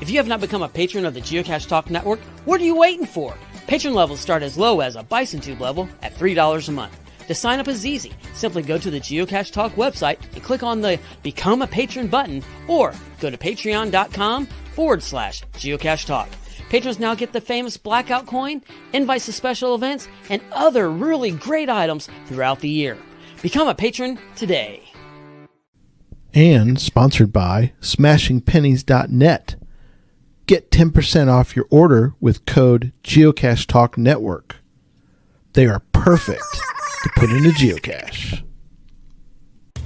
If you have not become a patron of the Geocache Talk Network, what are you waiting for? Patron levels start as low as a Bison Tube level at $3 a month. To sign up is easy. Simply go to the Geocache Talk website and click on the Become a Patron button, or go to patreon.com/Geocache Talk. Patrons now get the famous Blackout coin, invites to special events, and other really great items throughout the year. Become a patron today. And sponsored by SmashingPennies.net. Get 10% off your order with code Geocache Talk Network. They are perfect to put in a geocache.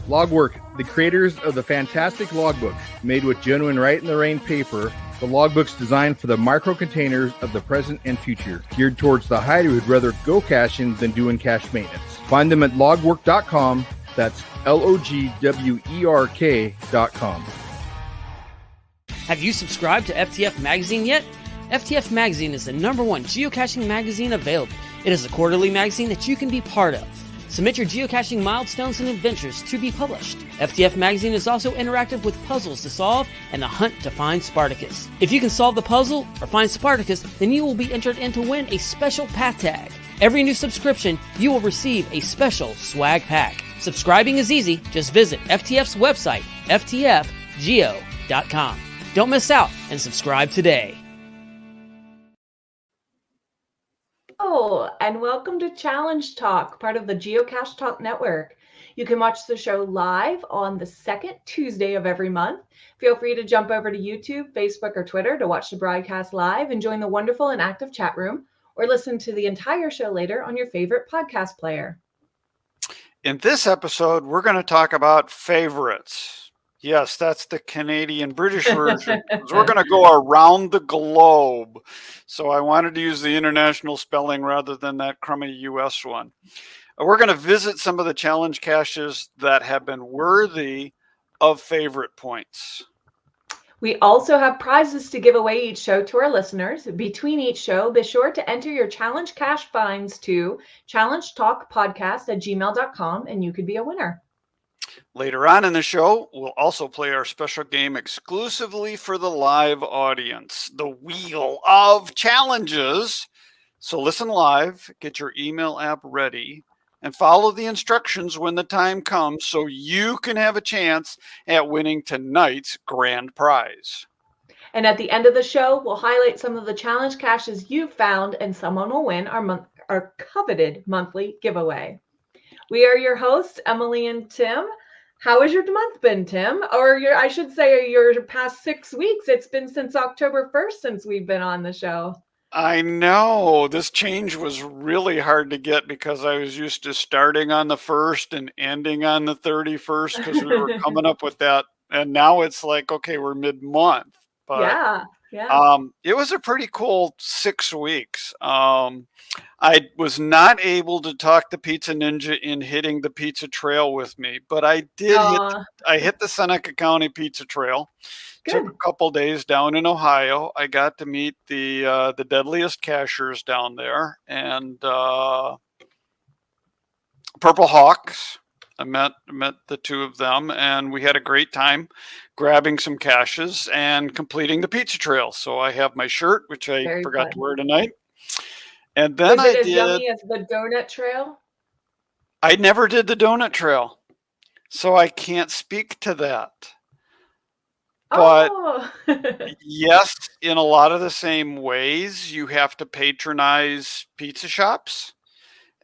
Logwork, the creators of the fantastic logbook, made with genuine Write-in-the-Rain paper. The logbook's designed for the micro-containers of the present and future, geared towards the hider who'd rather go caching than doing cache maintenance. Find them at logwork.com. That's LOGWERK.com. Have you subscribed to FTF Magazine yet? FTF Magazine is the #1 geocaching magazine available. It is a quarterly magazine that you can be part of. Submit your geocaching milestones and adventures to be published. FTF Magazine is also interactive with puzzles to solve and the hunt to find Spartacus. If you can solve the puzzle or find Spartacus, then you will be entered in to win a special pat tag. Every new subscription, you will receive a special swag pack. Subscribing is easy. Just visit FTF's website, ftfgeo.com. Don't miss out and subscribe today. Oh, and welcome to Challenge Talk, part of the Geocache Talk Network. You can watch the show live on the second Tuesday of every month. Feel free to jump over to YouTube, Facebook, or Twitter to watch the broadcast live and join the wonderful and active chat room, or listen to the entire show later on your favorite podcast player. In this episode, we're going to talk about favorites. Yes, that's the Canadian-British version. We're going to go around the globe. So I wanted to use the international spelling rather than that crummy US one. We're going to visit some of the challenge caches that have been worthy of favorite points. We also have prizes to give away each show to our listeners. Between each show, be sure to enter your challenge cache finds to challengetalkpodcast@gmail.com and you could be a winner. Later on in the show, we'll also play our special game exclusively for the live audience, the Wheel of Challenges. So listen live, get your email app ready, and follow the instructions when the time comes so you can have a chance at winning tonight's grand prize. And at the end of the show, we'll highlight some of the challenge caches you've found, and someone will win our coveted monthly giveaway. We are your hosts, Emily and Tim. How has your month been, Tim? Or I should say your past 6 weeks. It's been since October 1st since we've been on the show. I know this change was really hard to get because I was used to starting on the 1st and ending on the 31st because we were coming up with that. And now it's like, okay, we're mid-month. But yeah. It was a pretty cool 6 weeks. I was not able to talk the Pizza Ninja in hitting the pizza trail with me, but I did hit the Seneca County Pizza Trail. Good. Took a couple days down in Ohio. I got to meet the deadliest cachers down there, and Purple Hawks. I met the two of them, and we had a great time grabbing some caches and completing the pizza trail. So I have my shirt, which I forgot to wear tonight. And then was it as yummy as the donut trail? I never did the donut trail, so I can't speak to that. But yes, in a lot of the same ways, you have to patronize pizza shops.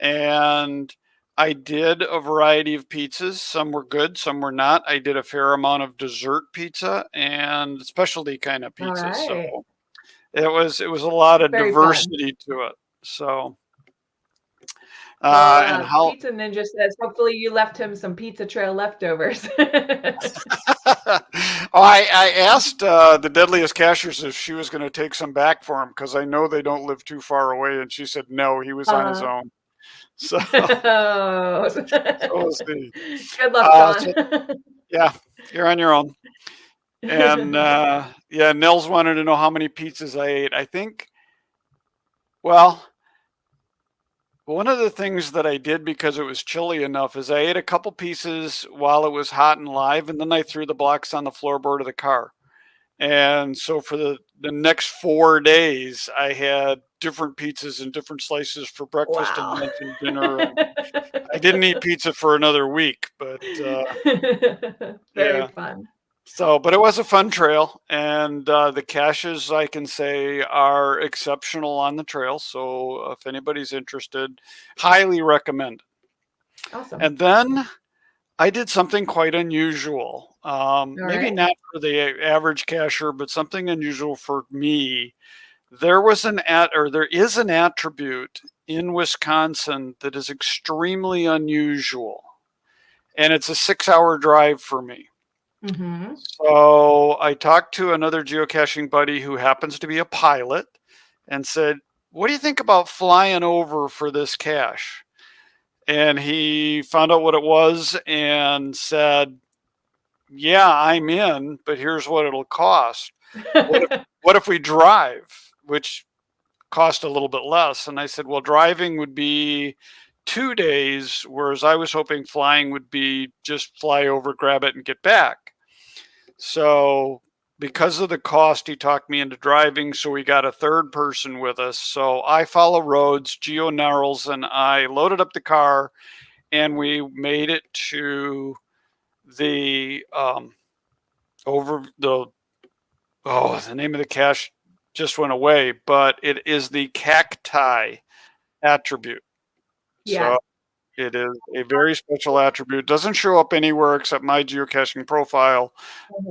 And I did a variety of pizzas. Some were good, some were not. I did a fair amount of dessert pizza and specialty kind of pizza. Right. So it was a lot of diversity to it. So and how Pizza Ninja says hopefully you left him some pizza trail leftovers. I asked the deadliest cachers if she was going to take some back for him because I know they don't live too far away, and she said no, he was on his own. So, we'll see. Good luck, John. Yeah, you're on your own. And Nels wanted to know how many pizzas I ate. I think, well, one of the things that I did because it was chilly enough is I ate a couple pieces while it was hot and live, and then I threw the blocks on the floorboard of the car. And so for the next 4 days, I had different pizzas and different slices for breakfast and Wow. lunch and dinner. And I didn't eat pizza for another week, but Very yeah. fun. So, but it was a fun trail, and the caches, I can say, are exceptional on the trail. So if anybody's interested, highly recommend. Awesome. And then I did something quite unusual. Maybe right. not for the average cacher, but something unusual for me. There is an attribute in Wisconsin that is extremely unusual, and it's a 6-hour drive for me. Mm-hmm. So I talked to another geocaching buddy who happens to be a pilot and said, "What do you think about flying over for this cache?" And he found out what it was and said, "Yeah, I'm in, but here's what it'll cost. What if we drive?" Which cost a little bit less. And I said, "Well, driving would be 2 days, whereas I was hoping flying would be just fly over, grab it, and get back." So because of the cost, he talked me into driving. So we got a third person with us. So I follow roads. Geo Gnarls and I loaded up the car, and we made it to the the name of the cache just went away, but it is the cacti attribute. Yeah. So it is a very special attribute. Doesn't show up anywhere except my geocaching profile,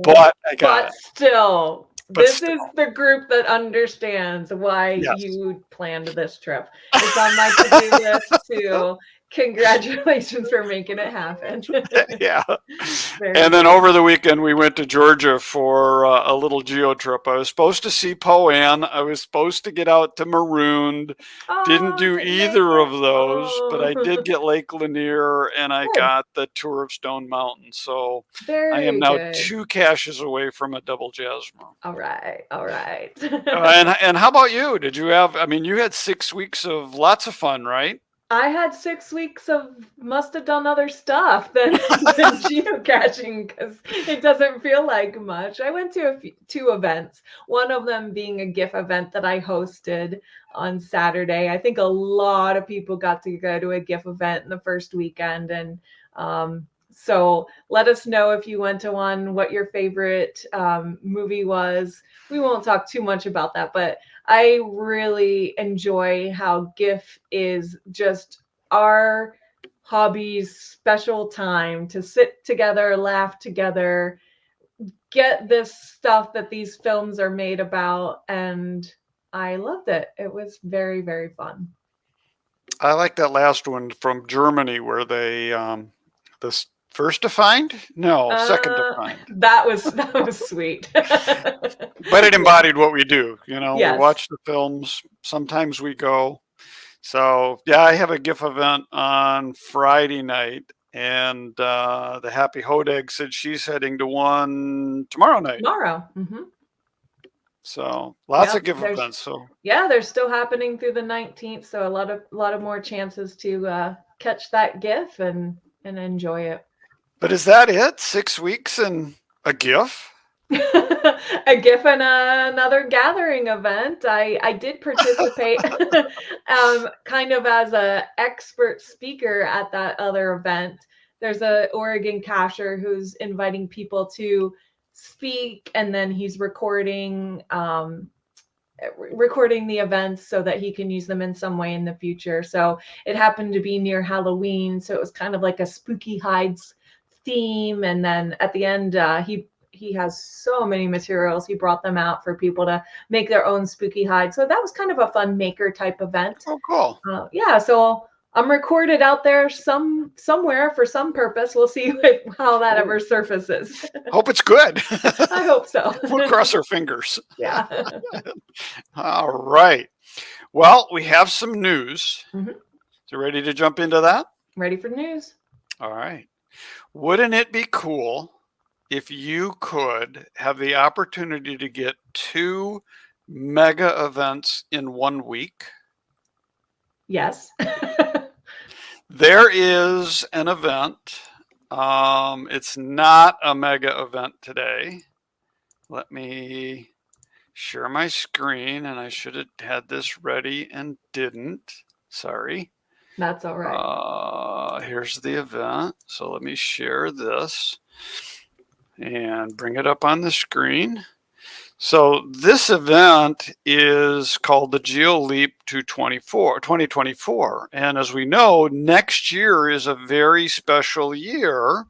but I got it. Still, But this still. is the group that understands why Yes. you planned this trip. It's on my to-do list too. Congratulations for making it happen. Yeah. Very And then cool. over the weekend, we went to Georgia for a little geo trip. I was supposed to see Poan. I was supposed to get out to Marooned. Didn't do didn't make either it. of those, but I Oh. did get Lake Lanier, and I Good. got the tour of Stone Mountain. So I am Very now good. 2 caches away from a double Jasmine. All right. All right. And how about you? Did you have, I mean, you had 6 weeks of lots of fun, right? I had 6 weeks of must have done other stuff than geocaching because it doesn't feel like much. I went to 2 events, one of them being a GIF event that I hosted on Saturday. I think a lot of people got to go to a GIF event in the first weekend. And so let us know if you went to one, what your favorite movie was. We won't talk too much about that, but I really enjoy how GIF is just our hobby's special time to sit together, laugh together, get this stuff that these films are made about. And I loved it. It was very, very fun. I like that last one from Germany where they, this first to find? No, second to find. That was sweet. But it embodied what we do. You know, Yes. We watch the films. Sometimes we go. So yeah, I have a GIF event on Friday night, and the Happy Hodeg said she's heading to one tomorrow night. Tomorrow. Mm-hmm. So lots of GIF events. So yeah, they're still happening through the 19th. So a lot of more chances to catch that GIF and enjoy it. But is that it? 6 weeks and a GIF? A GIF and another gathering event. I did participate kind of as a expert speaker at that other event. There's a Oregon cacher who's inviting people to speak, and then he's recording the events so that he can use them in some way in the future. So it happened to be near Halloween, so it was kind of like a spooky hides theme. And then at the end, he has so many materials. He brought them out for people to make their own spooky hide. So that was kind of a fun maker type event. Oh, cool. Yeah, so I'm recorded out there somewhere for some purpose. We'll see how that ever surfaces. Hope it's good. I hope so. We'll cross our fingers. Yeah. All right. Well, we have some news. Mm-hmm. So ready to jump into that? Ready for news. All right. Wouldn't it be cool if you could have the opportunity to get 2 mega events in 1 week? Yes. There is an event. It's not a mega event today, let me share my screen, and I should have had this ready and didn't. Sorry. That's all right. Here's the event. So let me share this and bring it up on the screen. So this event is called the GeoLeap 2024. And as we know, next year is a very special year,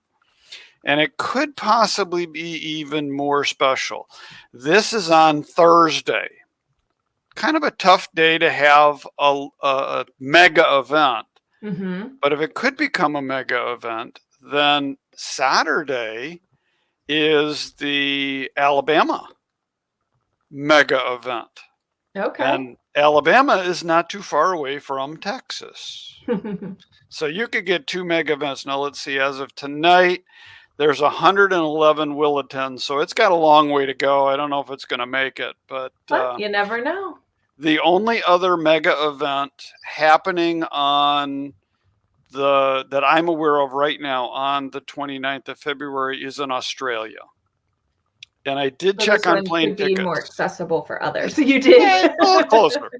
and it could possibly be even more special. This is on Thursday. Kind of a tough day to have a mega event. But if it could become a mega event, then Saturday is the Alabama mega event. Okay. And Alabama is not too far away from Texas. So you could get 2 mega events. Now let's see, as of tonight, there's 111 will attend. So it's got a long way to go. I don't know if it's going to make it, but you never know. The only other mega event happening on that I'm aware of right now on the 29th of February is in Australia. And I did check on plane tickets. Be more accessible for others. You did. Yeah, a little closer.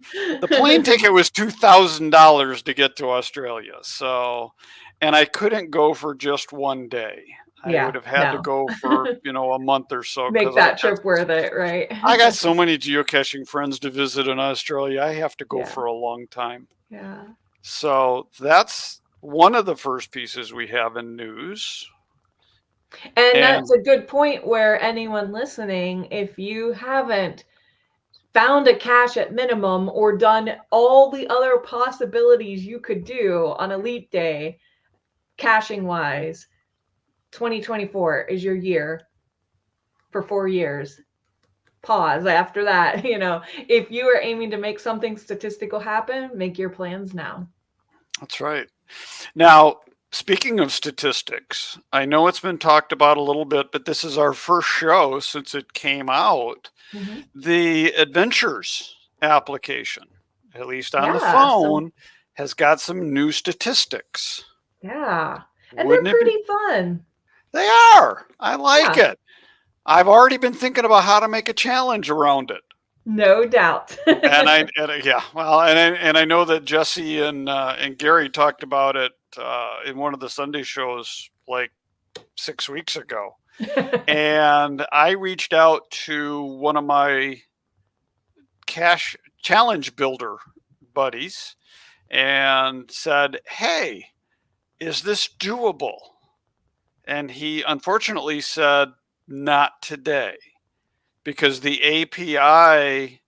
The plane ticket was $2,000 to get to Australia. So, and I couldn't go for just one day. I would have had to go for, a month or so. Make that trip worth it, right? I got so many geocaching friends to visit in Australia. I have to go for a long time. Yeah. So that's one of the first pieces we have in news. And that's a good point where anyone listening, if you haven't found a cache at minimum or done all the other possibilities you could do on a leap day, caching wise, 2024 is your year for 4 years. Pause after that. If you are aiming to make something statistical happen, make your plans now. That's right. Now, speaking of statistics, I know it's been talked about a little bit, but this is our first show since it came out. The Adventures application, at least on the phone, has got some new statistics. Yeah. And they're pretty fun. They are. I like it. I've already been thinking about how to make a challenge around it. No doubt. and I know that Jesse and Gary talked about it in one of the Sunday shows like 6 weeks ago. And I reached out to one of my cache challenge builder buddies and said, hey, is this doable? And he unfortunately said, not today, because the API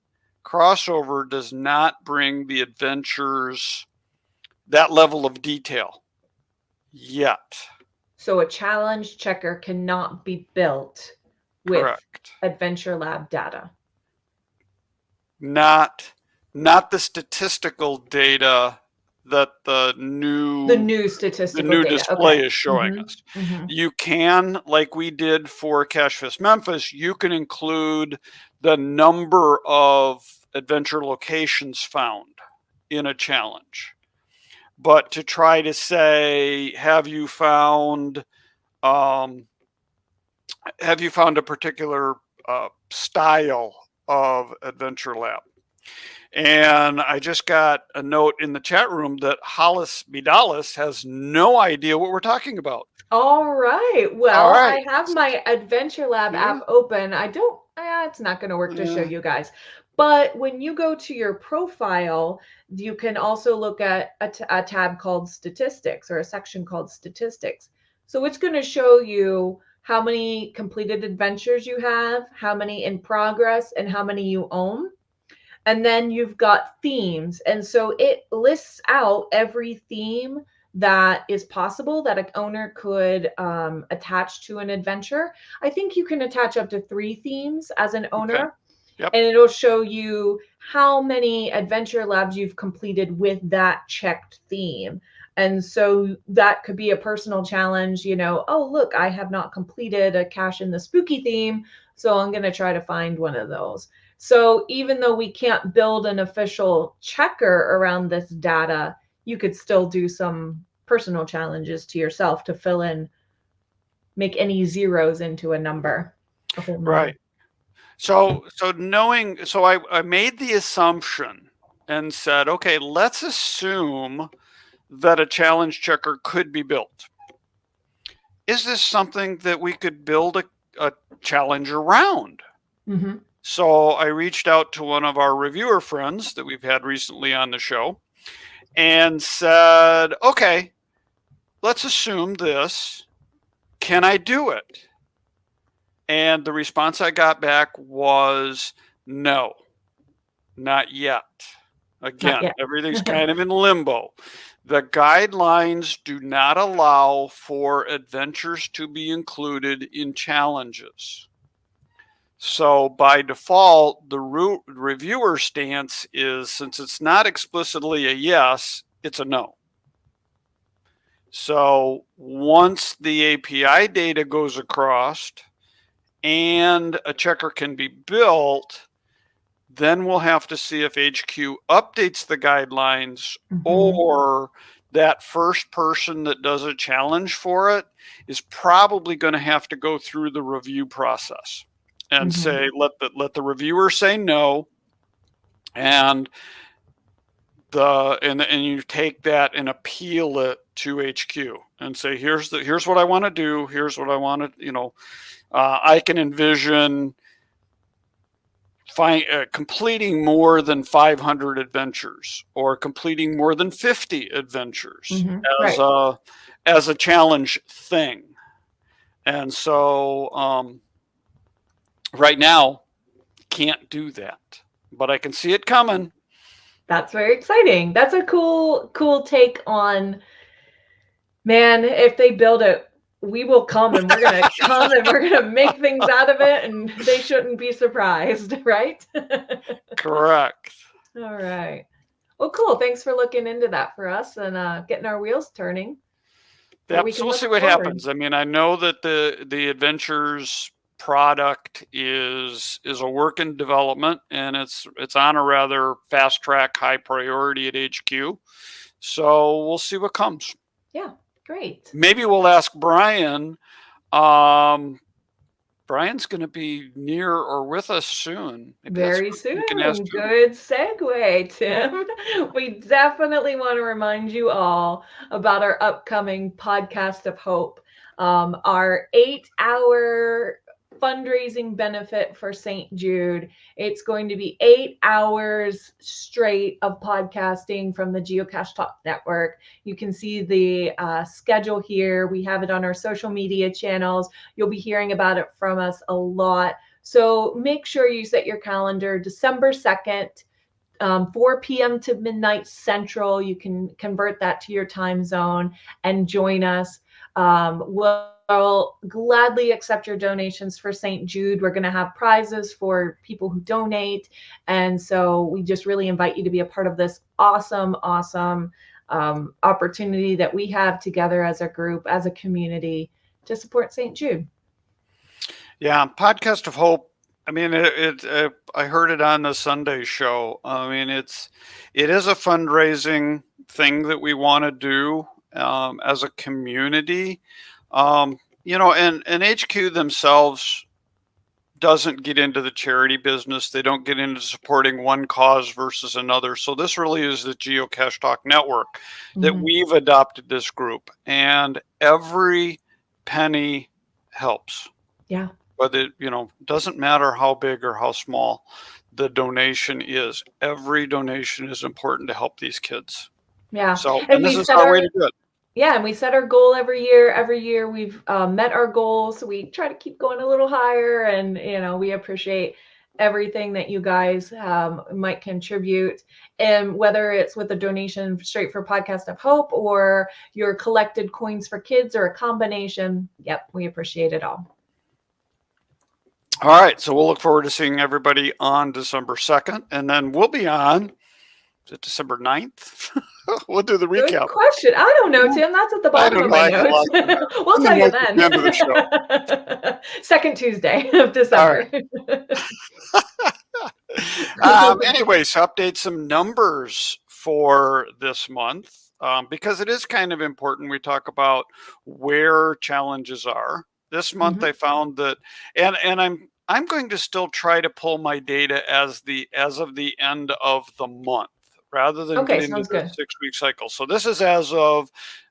crossover does not bring the adventures that level of detail yet. So a challenge checker cannot be built with Adventure Lab data. Not the statistical data that the new display is showing us. You can, like we did for CacheFest Memphis, you can include the number of adventure locations found in a challenge. But to try to say, have you found a particular style of Adventure Lab? And I just got a note in the chat room that Hollis Bidalis has no idea what we're talking about. All right. Well, I have my Adventure Lab app open. It's not going to work to show you guys. But when you go to your profile, you can also look at a tab called Statistics, or a section called Statistics. So it's going to show you how many completed adventures you have, how many in progress, and how many you own. And then you've got themes. And so it lists out every theme that is possible that an owner could attach to an adventure. I think you can attach up to 3 themes as an owner. Okay. Yep. And it'll show you how many adventure labs you've completed with that checked theme. And so that could be a personal challenge, oh, look, I have not completed a cache in the spooky theme, so I'm going to try to find one of those. So even though we can't build an official checker around this data, you could still do some personal challenges to yourself to fill in, make any zeros into a number. Right. So I made the assumption and said, okay, let's assume that a challenge checker could be built. Is this something that we could build a challenge around? Mm-hmm. So I reached out to one of our reviewer friends that we've had recently on the show and said, okay, let's assume this. Can I do it? And the response I got back was no, not yet. Again, Not yet. everything's kind of in limbo. The guidelines do not allow for adventures to be included in challenges. So by default, the reviewer stance is, since it's not explicitly a yes, it's a no. So once the API data goes across and a checker can be built, then we'll have to see if HQ updates the guidelines, or that first person that does a challenge for it is probably going to have to go through the review process and say, let the reviewer say no, and you take that and appeal it to HQ and say, here's what I want to do. Here's what I want to, I can envision completing more than 500 adventures or completing more than 50 adventures as a challenge thing. And so right now, can't do that, but I can see it coming. That's very exciting. That's a cool take on, man, if they build it, we will come and we're going to come and we're going to make things out of it, and they shouldn't be surprised, right? Correct. All right. Well, cool. Thanks for looking into that for us and getting our wheels turning. Yeah, so we'll see what happens. I mean, I know that the Adventures product is a work in development, and it's on a rather fast track, high priority at HQ. So we'll see what comes. Yeah, great. Maybe we'll ask Brian. Brian's going to be near or with us soon. Very soon. Good segue, Tim. We definitely want to remind you all about our upcoming Podcast of Hope, our 8-hour fundraising benefit for St. Jude. It's going to be 8 hours straight of podcasting from the Geocache Talk Network. You can see the schedule here. We have it on our social media channels. You'll be hearing about it from us a lot. So make sure you set your calendar December 2nd, 4 p.m. to midnight Central. You can convert that to your time zone and join us. We'll gladly accept your donations for St. Jude. We're going to have prizes for people who donate. And so we just really invite you to be a part of this awesome opportunity that we have together as a group, as a community, to support St. Jude. Yeah, Podcast of Hope. I mean, I heard it on the Sunday show. I mean, it is a fundraising thing that we want to do as a community. And HQ themselves doesn't get into the charity business. They don't get into supporting one cause versus another. So this really is the Geocache Talk Network that we've adopted this group, and every penny helps. Yeah. But it, doesn't matter how big or how small the donation is. Every donation is important to help these kids. Yeah. So, and this is our way to do it. Yeah, and we set our goal every year. Every year we've met our goals. So we try to keep going a little higher, and we appreciate everything that you guys might contribute, and whether it's with a donation straight for Podcast of Hope or your collected coins for kids or a combination. Yep, we appreciate it all. All right, so we'll look forward to seeing everybody on December 2nd, and then we'll be on December 9th. We'll do the recap. Good question. I don't know, Tim. That's at the bottom of my notes. We'll tell you then. The end of the show. Second Tuesday of December. Anyways, update some numbers for this month, because it is kind of important. We talk about where challenges are. This month I found that, and I'm going to still try to pull my data as of the end of the month rather than Okay, get into sounds the good. 6-week cycle. So this is as of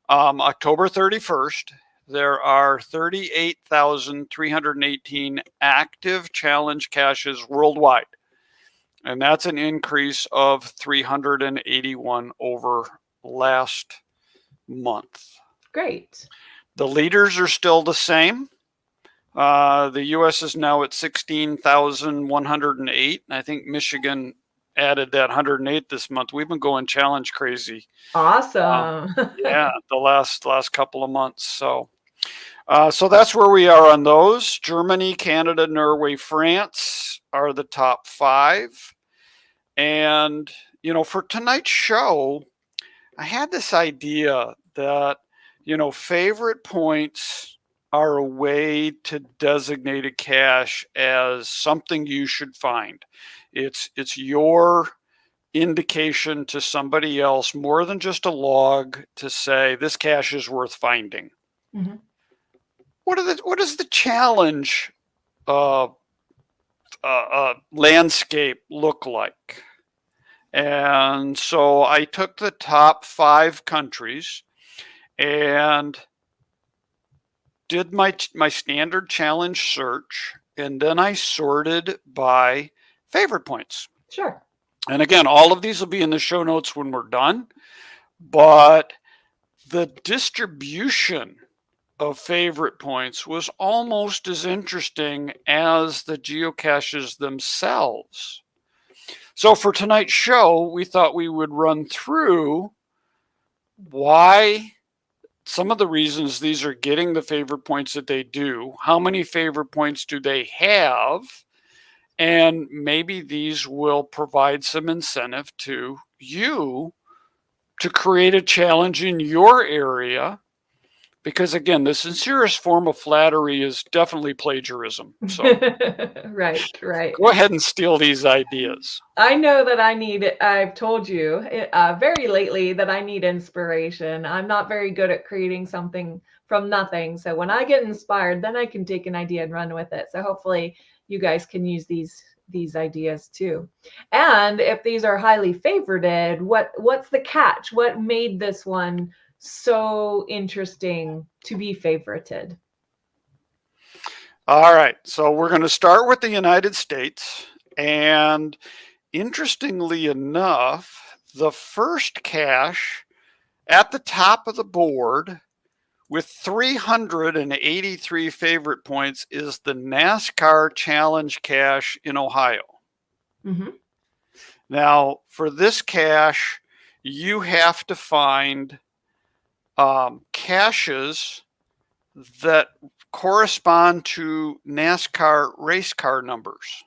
October 31st. There are 38,318 active challenge caches worldwide. And that's an increase of 381 over last month. Great. The leaders are still the same. The U.S. is now at 16,108. I think Michigan added that 108 this month. We've been going challenge crazy. Awesome. Yeah, the last couple of months. So that's where we are on those. Germany, Canada, Norway, France are the top 5. And, for tonight's show, I had this idea that, favorite points are a way to designate a cache as something you should find. It's your indication to somebody else, more than just a log, to say this cache is worth finding. Mm-hmm. What does the challenge landscape look like? And so I took the top 5 countries and did my standard challenge search, and then I sorted by favorite points. Sure. And again, all of these will be in the show notes when we're done, but the distribution of favorite points was almost as interesting as the geocaches themselves. So for tonight's show, we thought we would run through why, some of the reasons these are getting the favorite points that they do, how many favorite points do they have, and maybe these will provide some incentive to you to create a challenge in your area. Because again, the sincerest form of flattery is definitely plagiarism. So Right. go ahead and steal these ideas. I know that I've told you very lately that I need inspiration. I'm not very good at creating something from nothing. So when I get inspired, then I can take an idea and run with it. So hopefully you guys can use these ideas too. And if these are highly favorited, what's the catch? What made this one so interesting to be favorited? All right, so we're going to start with the United States, and interestingly enough, the first cache at the top of the board with 383 favorite points is the NASCAR Challenge cache in Ohio. Mm-hmm. Now, for this cache, you have to find caches that correspond to NASCAR race car numbers.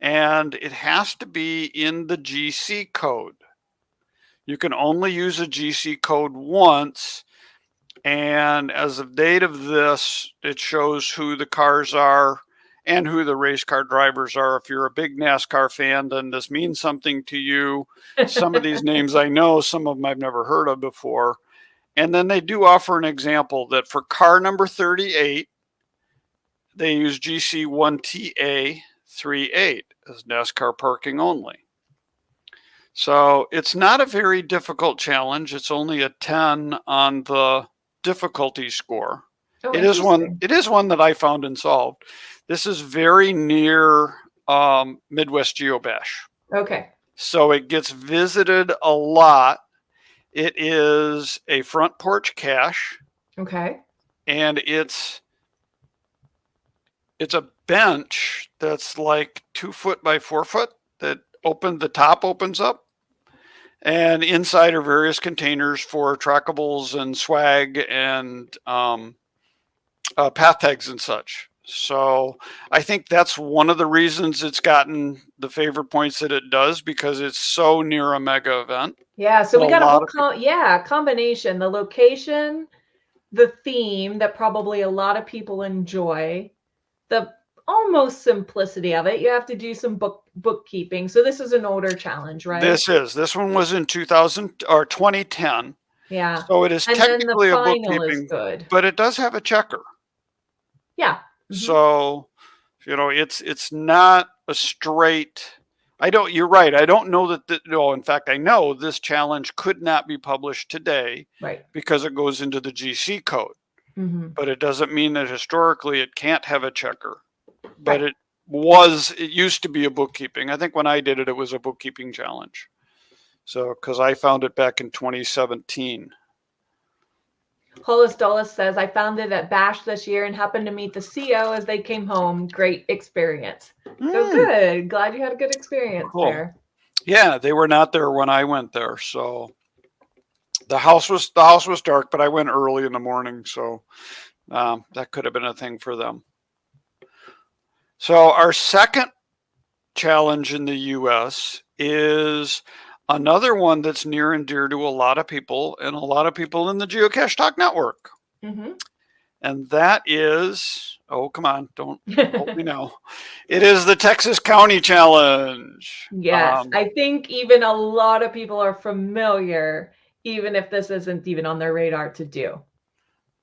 And it has to be in the GC code. You can only use a GC code once. And as of date of this, it shows who the cars are and who the race car drivers are. If you're a big NASCAR fan, then this means something to you. Some of these names I know, some of them I've never heard of before. And then they do offer an example that for car number 38, they use GC1TA38 as NASCAR parking only. So it's not a very difficult challenge. It's only a 10 on the difficulty score. Oh, It is one that I found and solved. This is very near Midwest Geobash. Okay. So it gets visited a lot. It is a front porch cache. Okay. And it's a bench that's like 2 foot by 4 foot that the top opens up. And inside are various containers for trackables and swag and path tags and such. So I think that's one of the reasons it's gotten the favorite points that it does, because it's so near a mega event. Yeah, so we got a whole combination, the location, the theme that probably a lot of people enjoy, the almost simplicity of it. You have to do some bookkeeping. So this is an older challenge, right? This one was in 2010. Yeah. So it is and technically then the a final bookkeeping, is good. but it does have a checker. Yeah. So You know, it's not a straight. You're right. I don't know that. No, in fact, I know this challenge could not be published today, Right. because it goes into the GC code. Mm-hmm. But it doesn't mean that historically it can't have a checker. But Right. it used to be a bookkeeping. I think when I did it, it was a bookkeeping challenge. So, because I found it back in 2017. Holus Dulles says, I found it at Bash this year and happened to meet the CO as they came home. Great experience. So good. Glad you had a good experience there. Yeah, they were not there when I went there. So the house was dark, but I went early in the morning. So that could have been a thing for them. So our second challenge in the US is another one that's near and dear to a lot of people and a lot of people in the Geocache Talk Network. Mm-hmm. And that is, oh, come on, don't hold me now. It is the Texas County Challenge. Yes, I think even a lot of people are familiar, even if this isn't even on their radar to do.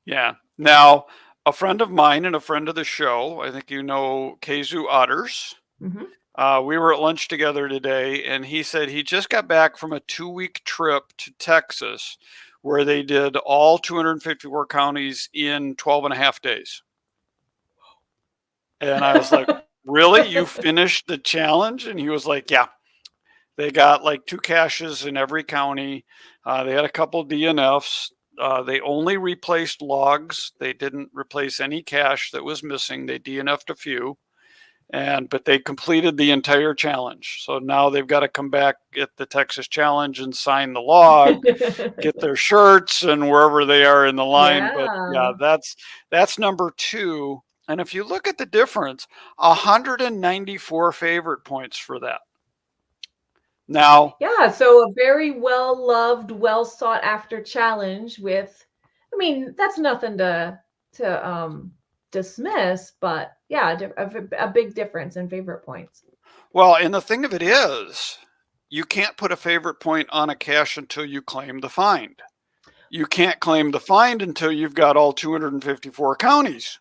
Yeah. Now, a friend of mine and a friend of the show, I think you know Kazu Otters. Mm-hmm. We were at lunch together today, and he said he just got back from a 2-week trip to Texas where they did all 254 counties in 12 and a half days. And I was like, really? You finished the challenge? And he was like, yeah. They got like 2 caches in every county. They had a couple DNFs. They only replaced logs. They didn't replace any cache that was missing. They DNF'd a few. But they completed the entire challenge. So now they've got to come back at the Texas Challenge and sign the log, get their shirts and wherever they are in the line. Yeah. But yeah, that's number 2. And if you look at the difference, 194 favorite points for that. Now, yeah, so a very well-loved, well-sought-after challenge with, I mean, that's nothing to dismiss, but yeah, a big difference in favorite points. Well, and the thing of it is, you can't put a favorite point on a cache until you claim the find. You can't claim the find until you've got all 254 counties.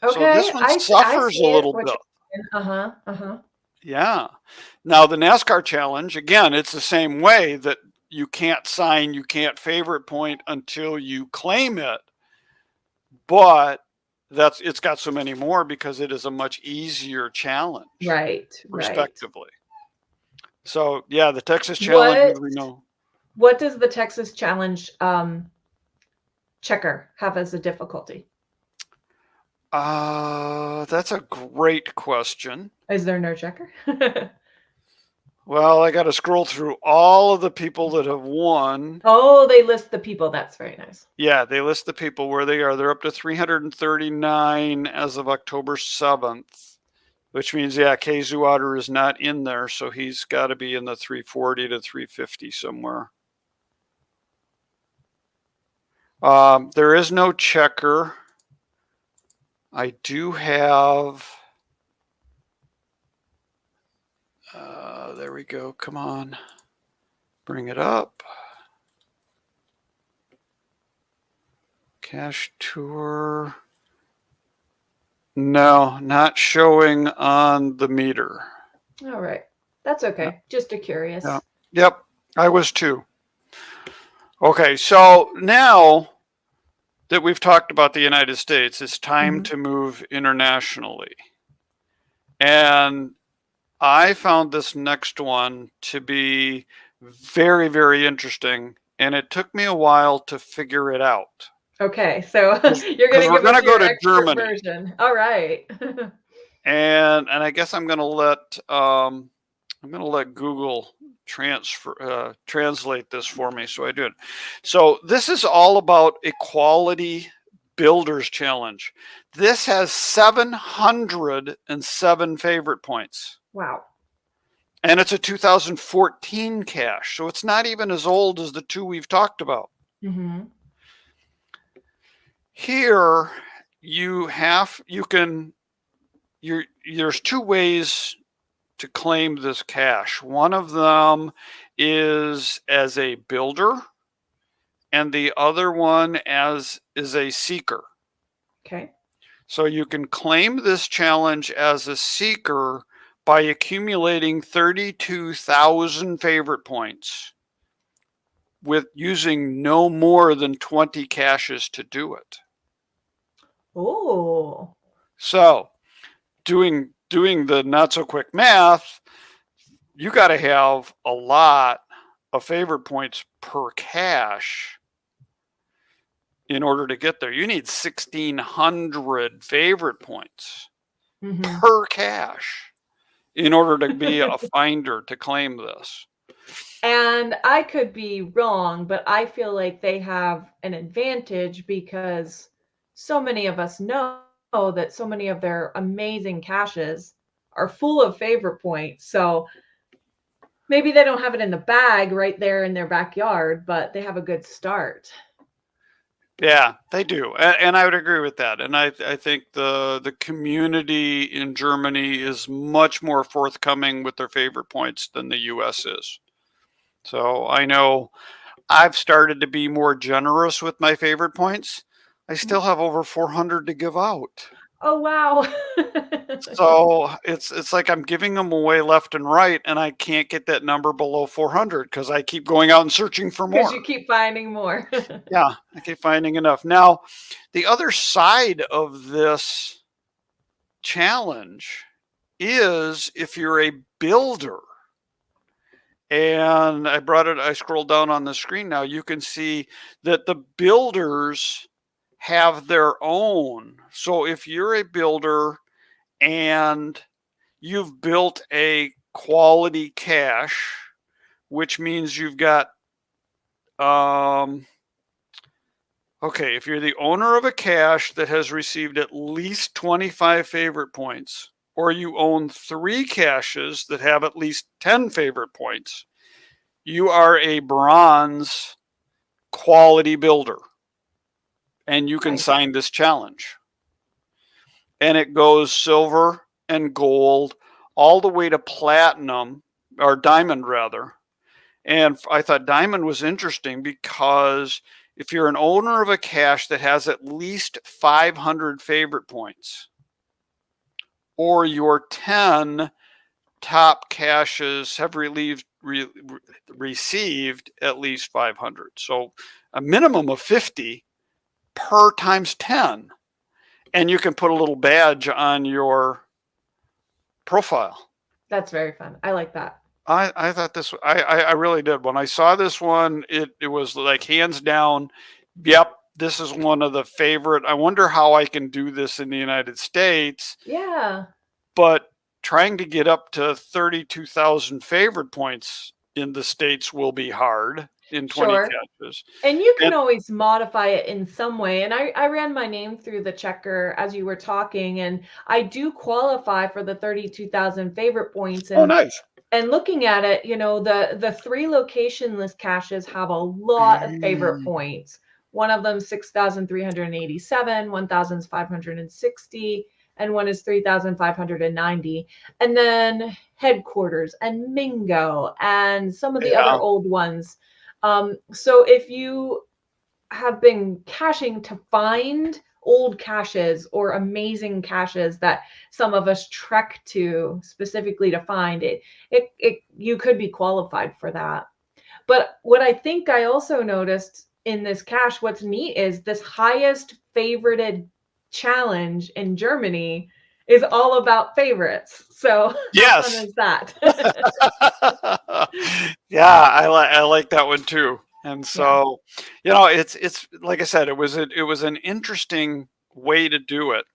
Okay, so this one suffers a little bit. Yeah. Now the NASCAR challenge, again, it's the same way that you can't favorite point until you claim it, but it's got so many more because it is a much easier challenge. Right. Respectively. Right. So yeah, the Texas challenge, we know. What does the Texas challenge checker have as a difficulty? That's a great question. Is there no checker? Well, I got to scroll through all of the people that have won. Oh, they list the people. That's very nice. Yeah, they list the people where they are. They're up to 339 as of October 7th, which means, yeah, Kazu Otter is not in there. So he's got to be in the 340 to 350 somewhere. There is no checker. I do have... there we go. Come on. Bring it up. Cache tour. No, not showing on the meter. All right. That's okay. Yep. Just curious. Yeah. Yep. I was too. Okay. So now that we've talked about the United States, it's time to move internationally. And I found this next one to be very, very interesting, and it took me a while to figure it out. Okay, so you're going to go to Germany. Version. All right. and I guess I'm going to let Google translate this for me, so I do it. So this is all about Equality Builders Challenge. This has 707 favorite points. Wow. And it's a 2014 cache, so it's not even as old as the 2 we've talked about. Mm-hmm. Here, there's 2 ways to claim this cache. One of them is as a builder, and the other one is a seeker. Okay. So you can claim this challenge as a seeker by accumulating 32,000 favorite points with using no more than 20 caches to do it. Oh. So doing the not so quick math, you got to have a lot of favorite points per cache in order to get there. You need 1,600 favorite points per cache in order to be a finder to claim this. And I could be wrong, but I feel like they have an advantage because so many of us know that so many of their amazing caches are full of favorite points. So maybe they don't have it in the bag right there in their backyard, but they have a good start. Yeah, they do. And I would agree with that. And I think the community in Germany is much more forthcoming with their favorite points than the US is. So I know I've started to be more generous with my favorite points. I still have over 400 to give out. Oh, wow. So it's like I'm giving them away left and right, and I can't get that number below 400 because I keep going out and searching for more. Because you keep finding more. Yeah, I keep finding enough. Now, the other side of this challenge is if you're a builder, and I scrolled down on the screen now, you can see that the builders have their own. So if you're a builder and you've built a quality cache, which means you've got, okay, if you're the owner of a cache that has received at least 25 favorite points, or you own 3 caches that have at least 10 favorite points, you are a bronze quality builder. And you can sign this challenge. And it goes silver and gold all the way to platinum, or diamond rather. And I thought diamond was interesting because if you're an owner of a cache that has at least 500 favorite points, or your 10 top caches have received at least 500. So a minimum of 50 per times 10. And you can put a little badge on your profile. That's very fun. I like that. I thought this, I really did. When I saw this one, it was like hands down, yep, this is one of the favorite. I wonder how I can do this in the United States. Yeah. But trying to get up to 32,000 favorite points in the States will be hard in 20 caches. And you can always modify it in some way. And I ran my name through the checker as you were talking, and I do qualify for the 32,000 favorite points. And, oh, nice. And looking at it, you know, the 3 locationless caches have a lot of favorite points. One of them 6,387, 1,560, and one is 3,590. And then Headquarters and Mingo and some of the other old ones. So if you have been caching to find old caches or amazing caches that some of us trek to specifically to find it, you could be qualified for that. But what I think I also noticed in this cache, what's neat is this highest favorited challenge in Germany is all about favorites. So yes, how fun is that? Yeah, I like that one too. And so, you know, it's like I said, it was an interesting way to do it.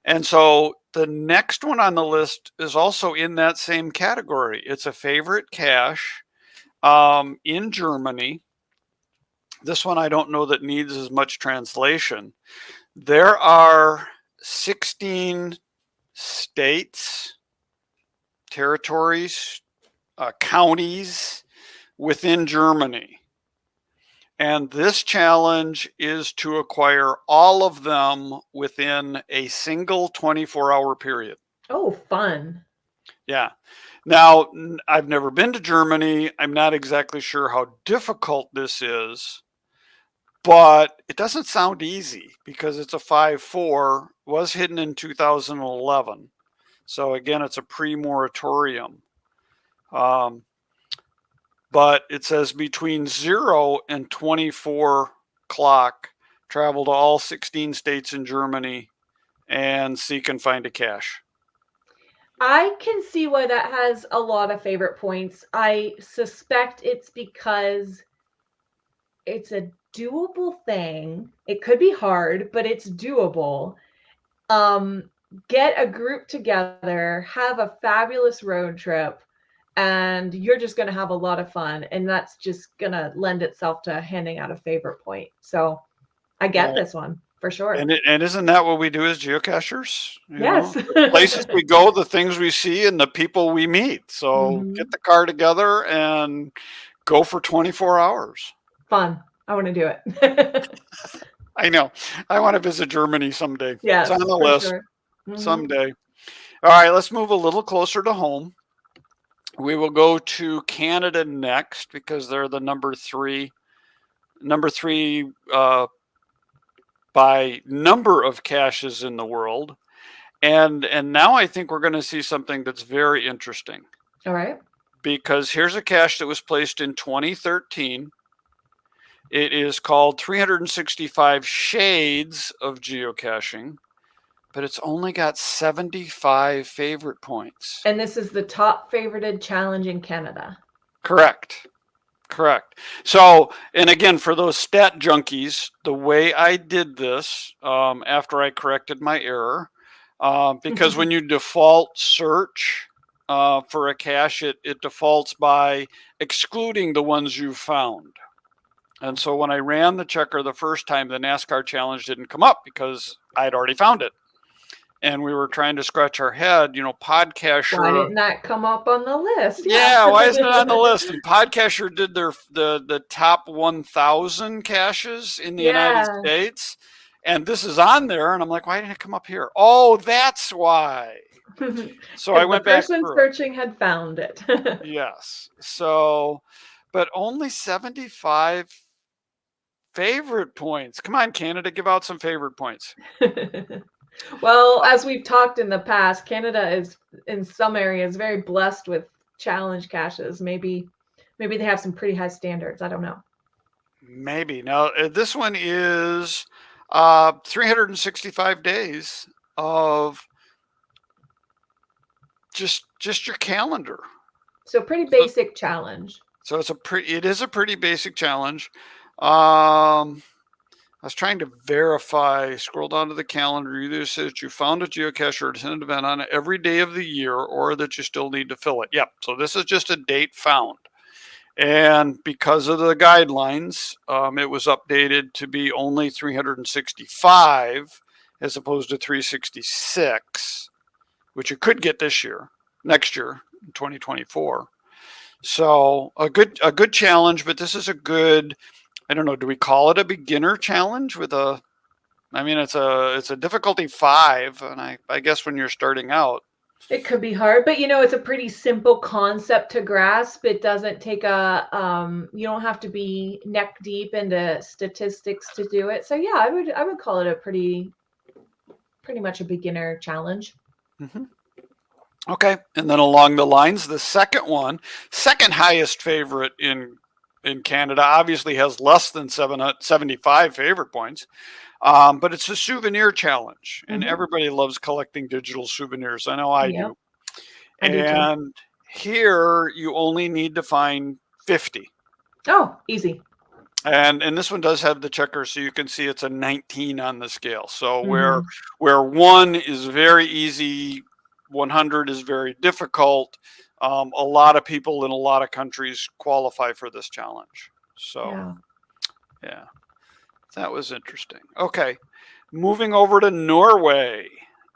And so the next one on the list is also in that same category. It's a favorite cache in Germany. This one I don't know that needs as much translation. There are 16 states, territories, counties within Germany. And this challenge is to acquire all of them within a single 24-hour period. Oh, fun. Yeah. Now, I've never been to Germany. I'm not exactly sure how difficult this is. but it doesn't sound easy because it's a 5-4, was hidden in 2011. So again, it's a pre-moratorium. But it says between 0 and 24 o'clock, travel to all 16 states in Germany and seek and find a cache. I can see why that has a lot of favorite points. I suspect it's because it's a doable thing. It could be hard, but it's doable. Get a group together, have a fabulous road trip, and you're just going to have a lot of fun. And that's just going to lend itself to handing out a favorite point. So I get this one for sure. And isn't that what we do as geocachers? Yes. The places we go, the things we see, and the people we meet. So get the car together and go for 24 hours. Fun. I want to do it. I know. I want to visit Germany someday. Yes, it's on the list. Sure. Someday. All right, let's move a little closer to home. We will go to Canada next because they're the number three by number of caches in the world. And now I think we're going to see something that's very interesting. All right. Because here's a cache that was placed in 2013. It is called 365 Shades of Geocaching, but it's only got 75 favorite points. And this is the top favorited challenge in Canada. Correct. So, and again, for those stat junkies, the way I did this after I corrected my error, because when you default search for a cache, it defaults by excluding the ones you found. And so when I ran the checker the first time, the NASCAR challenge didn't come up because I'd already found it. And we were trying to scratch our head, Podcaster. Why didn't that come up on the list? Yeah, why isn't it on the list? And Podcaster did the top 1,000 caches in the United States. And this is on there. And I'm like, why didn't it come up here? Oh, that's why. So I went back. The person searching had found it. Yes. So, but only 75 favorite points. Come on, Canada, give out some favorite points. Well, as we've talked in the past, Canada is in some areas very blessed with challenge caches. Maybe they have some pretty high standards. I don't know. Maybe. Now, this one is 365 days of just your calendar. So pretty basic challenge. So it is a pretty basic challenge. I was trying to verify, scroll down to the calendar, either says that you found a geocache or attended an event on it every day of the year, or that you still need to fill it. Yep, so this is just a date found. And because of the guidelines, it was updated to be only 365 as opposed to 366, which you could get next year, in 2024. So a good challenge, but this is a good, I don't know, do we call it a beginner challenge it's a difficulty 5, and I guess when you're starting out, it could be hard, but it's a pretty simple concept to grasp. It doesn't take you don't have to be neck deep into statistics to do it. So yeah, I would call it a pretty much a beginner challenge. Mm-hmm. Okay, and then along the lines, the second highest favorite in Canada, obviously has less than 75 favorite points, but it's a souvenir challenge, and everybody loves collecting digital souvenirs. I know I do. And here you only need to find 50. Oh, easy. And this one does have the checker, so you can see it's a 19 on the scale. So where 1 is very easy, 100 is very difficult. A lot of people in a lot of countries qualify for this challenge. So, yeah, that was interesting. Okay, moving over to Norway.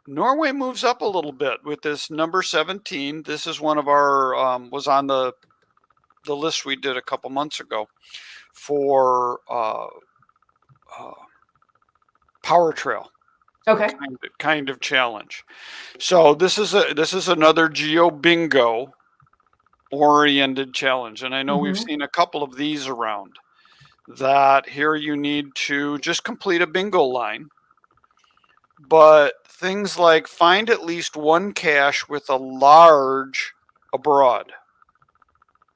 Norway moves up a little bit with this number 17. This is one of our, was on the list we did a couple months ago for Power Trail. Okay. Kind of challenge. So this is another Geo Bingo oriented challenge, and I know we've seen a couple of these around. that here you need to just complete a bingo line. But things like find at least one cache with a large abroad.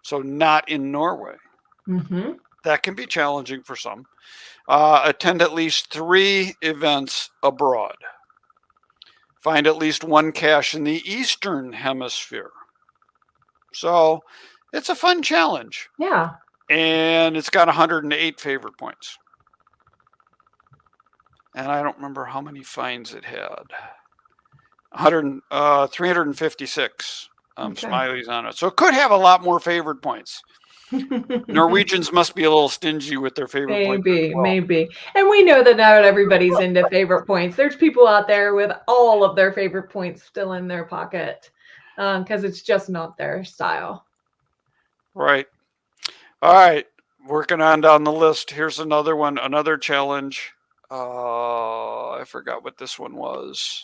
So not in Norway. Mm-hmm. That can be challenging for some. Attend at least 3 events abroad. Find at least one cache in the Eastern Hemisphere. So it's a fun challenge. Yeah. And it's got 108 favorite points. And I don't remember how many finds it had. 356 smileys on it. So it could have a lot more favorite points. Norwegians must be a little stingy with their favorite points. Maybe. And we know that not everybody's into favorite points. There's people out there with all of their favorite points still in their pocket because it's just not their style. Right. All right. Working on down the list. Here's another one, another challenge. I forgot what this one was.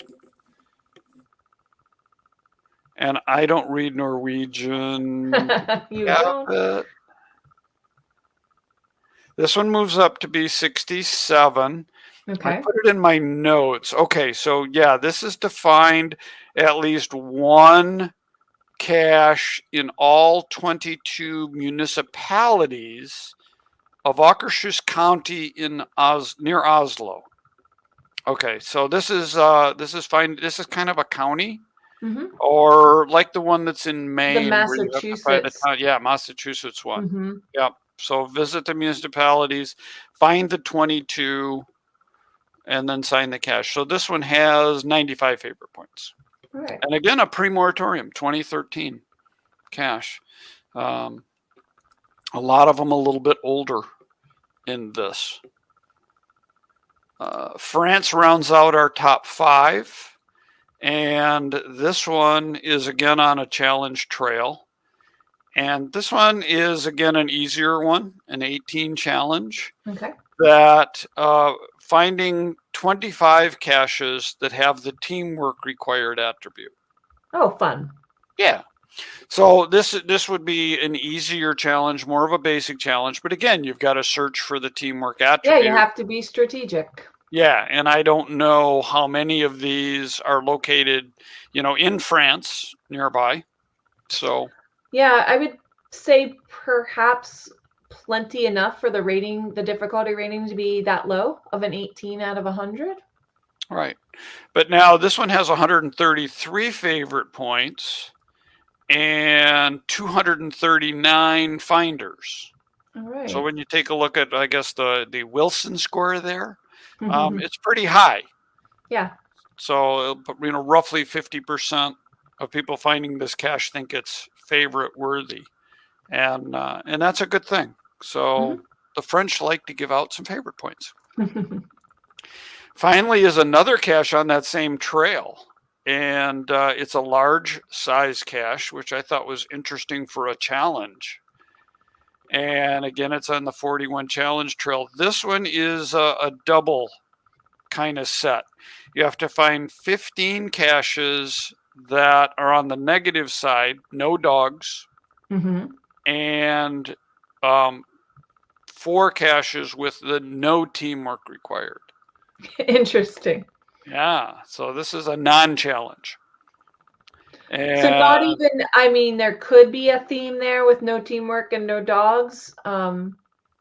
And I don't read Norwegian. You don't? This one moves up to be 67. Okay. I put it in my notes. Okay, so yeah, this is to find at least one cache in all 22 municipalities of Akershus County in near Oslo. Okay, so this is kind of a county. Mm-hmm. Or like the one that's in Maine. The Massachusetts. Massachusetts one. Mm-hmm. Yep. So visit the municipalities, find the 22, and then sign the cache. So this one has 95 favorite points. Right. And again, a pre-moratorium, 2013 cache. A lot of them a little bit older in this. France rounds out our top 5. And this one is again on a challenge trail. And this one is again an easier one, an 18 challenge. Okay. That finding 25 caches that have the teamwork required attribute. Oh, fun. Yeah. So this would be an easier challenge, more of a basic challenge. But again, you've got to search for the teamwork attribute. Yeah, you have to be strategic. Yeah, and I don't know how many of these are located, in France nearby. So yeah, I would say perhaps plenty enough for the difficulty rating to be that low of an 18 out of 100. Right. But now this one has 133 favorite points and 239 finders. All right. So when you take a look at, I guess, the Wilson score there, it's pretty high. Yeah. So, roughly 50% of people finding this cache think it's favorite worthy. And that's a good thing. So the French like to give out some favorite points. Finally is another cache on that same trail. And it's a large size cache, which I thought was interesting for a challenge. And again, it's on the 41 challenge trail. This one is a double kind of set. You have to find 15 caches that are on the negative side, no dogs, and 4 caches with the no teamwork required. Interesting. Yeah, so this is a non-challenge. And so not even, there could be a theme there with no teamwork and no dogs.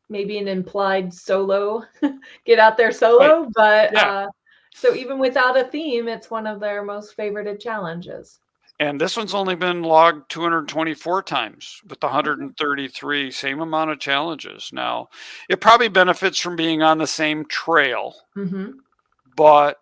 Maybe an implied solo, get out there solo. Right. But yeah. So even without a theme, it's one of their most favorited challenges. And this one's only been logged 224 times with 133, same amount of challenges. Now, it probably benefits from being on the same trail. But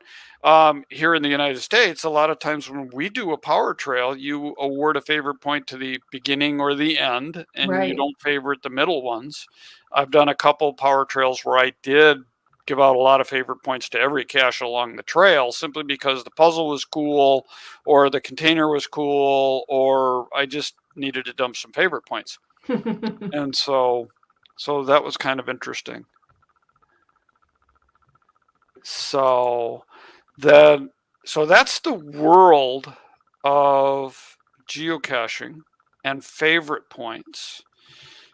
here in the United States, a lot of times when we do a power trail, you award a favorite point to the beginning or the end, and you don't favorite the middle ones. I've done a couple power trails where I did give out a lot of favorite points to every cache along the trail, simply because the puzzle was cool, or the container was cool, or I just needed to dump some favorite points. And so that was kind of interesting. So that's the world of geocaching and favorite points.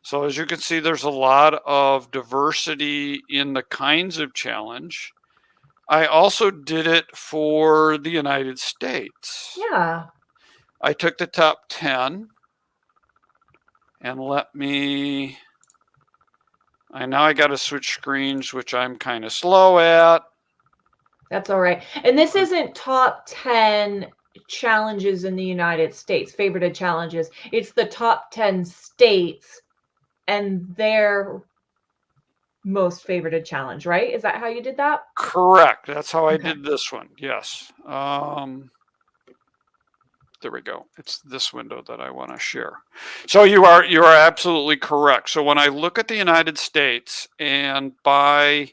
So as you can see, there's a lot of diversity in the kinds of challenge. I also did it for the United States. Yeah. I took the top 10 and I got to switch screens, which I'm kind of slow at. That's all right. And this isn't top 10 challenges in the United States, favorited challenges. It's the top 10 states and their most favorited challenge, right? Is that how you did that? Correct. That's how I did this one. Yes. There we go. It's this window that I want to share. So you are absolutely correct. So when I look at the United States and by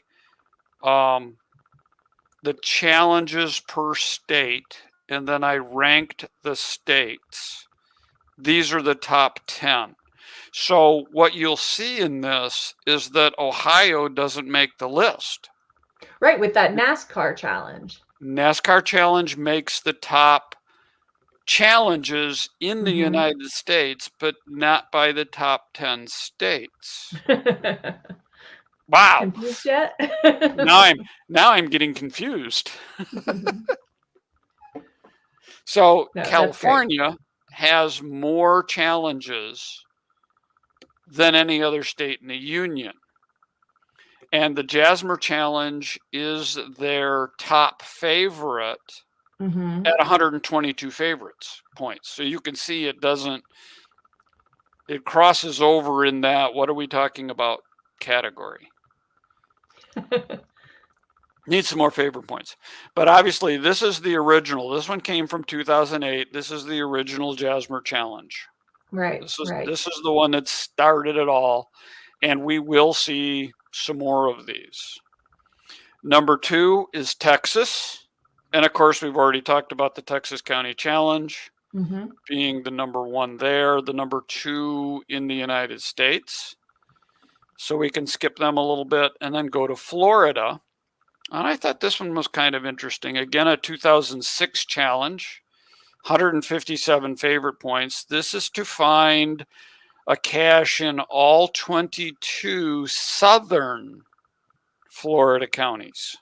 the challenges per state, and then I ranked the states, these are the top 10. So what you'll see in this is that Ohio doesn't make the list. Right, with that NASCAR challenge. NASCAR challenge makes the top challenges in the United States, but not by the top 10 states. Wow. Confused yet? now I'm getting confused. So no, California has more challenges than any other state in the union. And the Jasmer Challenge is their top favorite at 122 favorites points. So you can see it crosses over in that, what are we talking about, category. Needs some more favorite points. But obviously this is the original. This one came from 2008. This is the original Jasmer Challenge. Right. This is the one that started it all. And we will see some more of these. Number 2 is Texas. And of course, we've already talked about the Texas County Challenge being the number 1 there, the number 2 in the United States. So we can skip them a little bit and then go to Florida. And I thought this one was kind of interesting. Again, a 2006 challenge, 157 favorite points. This is to find a cache in all 22 southern Florida counties.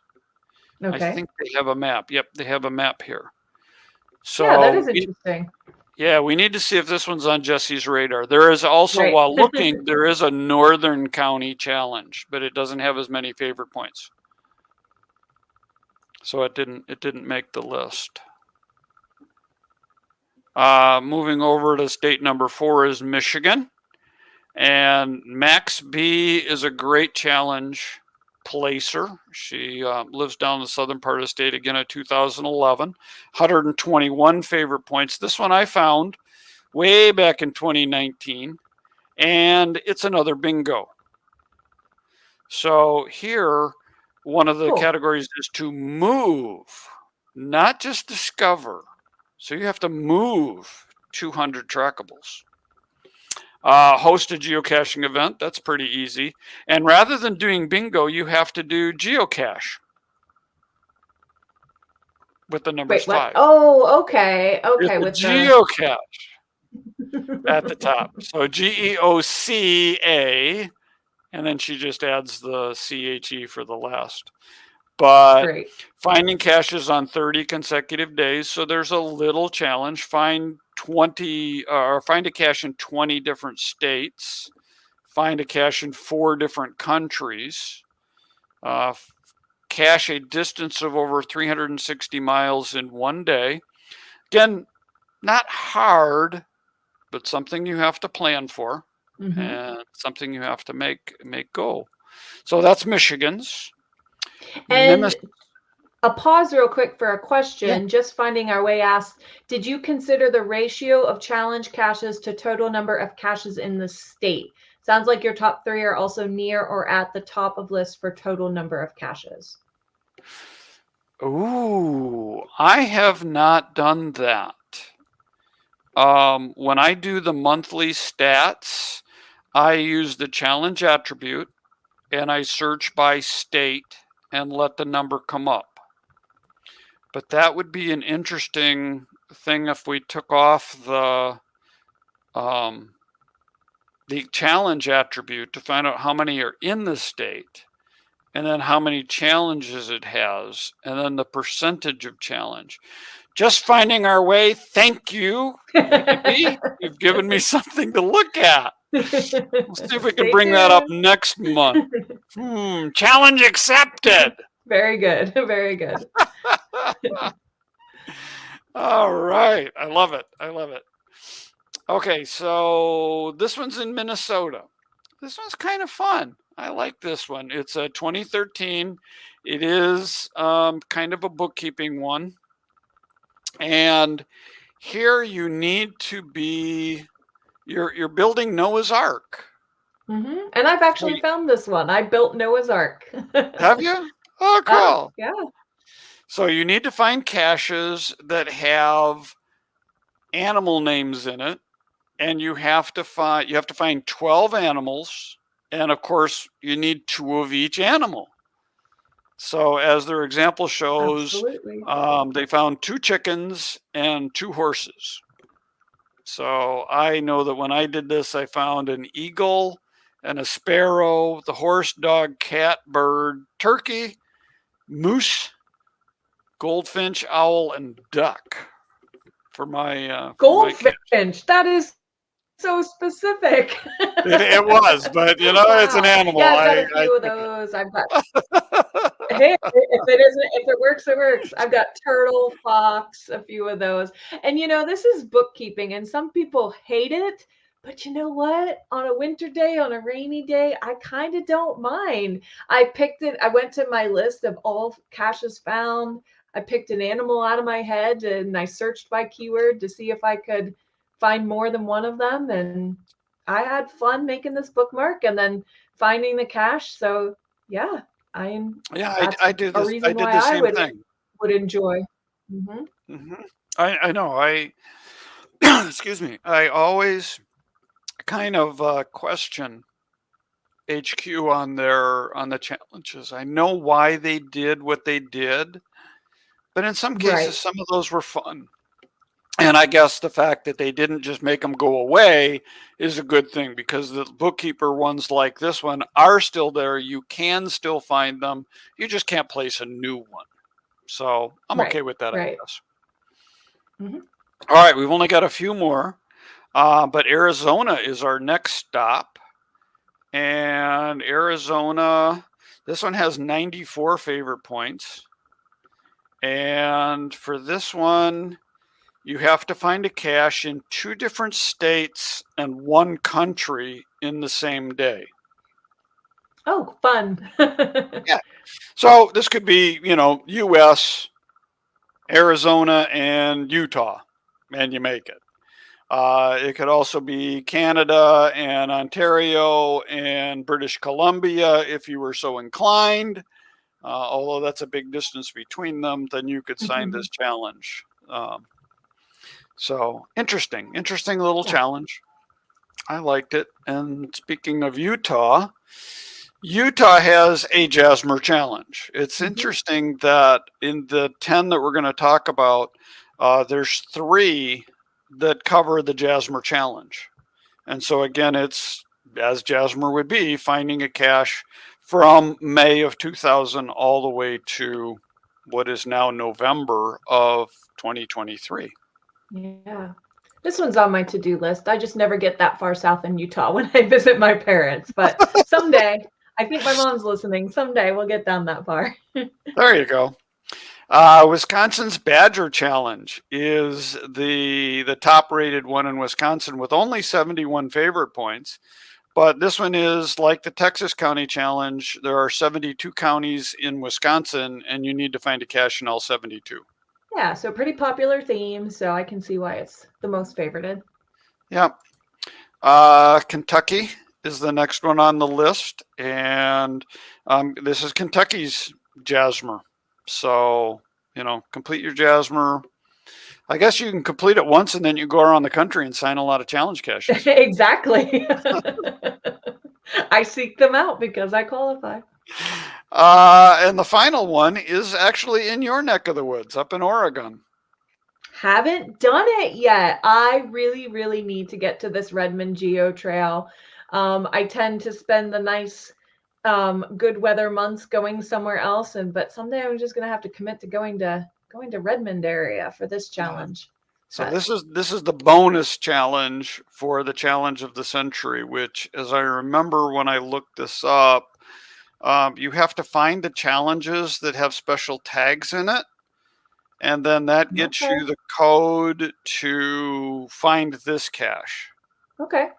Okay. I think they have a map. Yep, they have a map here. So yeah, that is interesting. We need to see if this one's on Jesse's radar. There is also, while looking, there is a northern county challenge, but it doesn't have as many favorite points. So it didn't make the list. Moving over to state number 4 is Michigan. And Max B is a great challenge placer. She lives down the southern part of the state, again, at 2011. 121 favorite points. This one I found way back in 2019. And it's another bingo. So here, one of the categories is to move, not just discover. So you have to move 200 trackables. Host a geocaching event. That's pretty easy. And rather than doing bingo, you have to do geocache with the numbers 5. Oh, okay. Okay. With geocache at the top. So GEOCA, and then she just adds the CHE for the last. But finding caches on 30 consecutive days. So there's a little challenge. Find a cache in 20 different states. Find a cache in 4 different countries. Cache a distance of over 360 miles in 1 day. Again, not hard, but something you have to plan for and something you have to make go. So that's Michigan's. And a pause real quick for a question. Just finding our way asked, did you consider the ratio of challenge caches to total number of caches in the state? Sounds like your top 3 are also near or at the top of list for total number of caches. Ooh, I have not done that. When I do the monthly stats, I use the challenge attribute and I search by state and let the number come up. But that would be an interesting thing if we took off the the challenge attribute to find out how many are in the state, and then how many challenges it has, and then the percentage of challenge. Just finding our way. Thank you. Maybe. You've given me something to look at. We'll see if we can bring that up next month. Challenge accepted. Very good. Very good. All right. I love it. I love it. Okay, so this one's in Minnesota. This one's kind of fun. I like this one. It's a 2013. It is kind of a bookkeeping one. And here you need to be, you're building Noah's Ark. Mm-hmm. And I've actually found this one. I built Noah's Ark. Have you? Oh, cool. Yeah. So you need to find caches that have animal names in it, and you have to find 12 animals, and of course you need 2 of each animal. So as their example shows, they found 2 chickens and 2 horses. So I know that when I did this, I found an eagle and a sparrow, the horse, dog, cat, bird, turkey, moose, goldfinch, owl, and duck for my goldfinch. That is so specific. It was, but you know, wow. It's an animal. Yeah, I've got a few of those. I've got. Hey, if it works, it works. I've got turtle, fox, a few of those. And you know, this is bookkeeping, and some people hate it. But you know what? On a winter day, on a rainy day, I kind of don't mind. I picked it. I went to my list of all caches found. I picked an animal out of my head and I searched by keyword to see if I could find more than one of them. And I had fun making this bookmark and then finding the cache. So yeah, I did the same thing. Would enjoy. Mm-hmm. Mm-hmm. I know. Excuse me. I always kind of question HQ on the challenges. I know why they did what they did, but in some cases, some of those were fun. And I guess the fact that they didn't just make them go away is a good thing, because the bookkeeper ones like this one are still there. You can still find them. You just can't place a new one. So I'm okay with that, I guess. Mm-hmm. All right, we've only got a few more. But Arizona is our next stop. And Arizona, this one has 94 favorite points. And for this one, you have to find a cache in 2 different states and 1 country in the same day. Oh, fun. Yeah. So this could be, you know, US, Arizona, and Utah, and you make it. It could also be Canada and Ontario and British Columbia if you were so inclined. Although that's a big distance between them, then you could sign this challenge. So interesting little challenge. I liked it. And speaking of Utah, Utah has a Jasmer challenge. It's interesting that in the 10 that we're going to talk about, there's 3 that cover the Jasmer challenge. And so again, it's, as Jasmer would be, finding a cache from May of 2000 all the way to what is now November of 2023. Yeah. This one's on my to-do list. I just never get that far south in Utah when I visit my parents. But someday, I think my mom's listening, someday we'll get down that far. There you go. Wisconsin's Badger Challenge is the top rated one in Wisconsin with only 71 favorite points. But this one is like the Texas County Challenge. There are 72 counties in Wisconsin, and you need to find a cache in all 72. Yeah, so pretty popular theme, so I can see why it's the most favorited. Yeah. Kentucky is the next one on the list, and this is Kentucky's Jasmer. So, you know, complete your Jasmer. I guess you can complete it once and then you go around the country and sign a lot of challenge caches. Exactly. I seek them out because I qualify. And the final one is actually in your neck of the woods, up in Oregon. Haven't done it yet. I really, really need to get to this Redmond Geo Trail. I tend to spend the nice, good weather months going somewhere else, but someday I'm just gonna have to commit to going to Redmond area for this challenge. So But this is the bonus challenge for the challenge of the century, which, as I remember when I looked this up, you have to find the challenges that have special tags in it, and then that gets Okay. you the code to find this cache. Okay.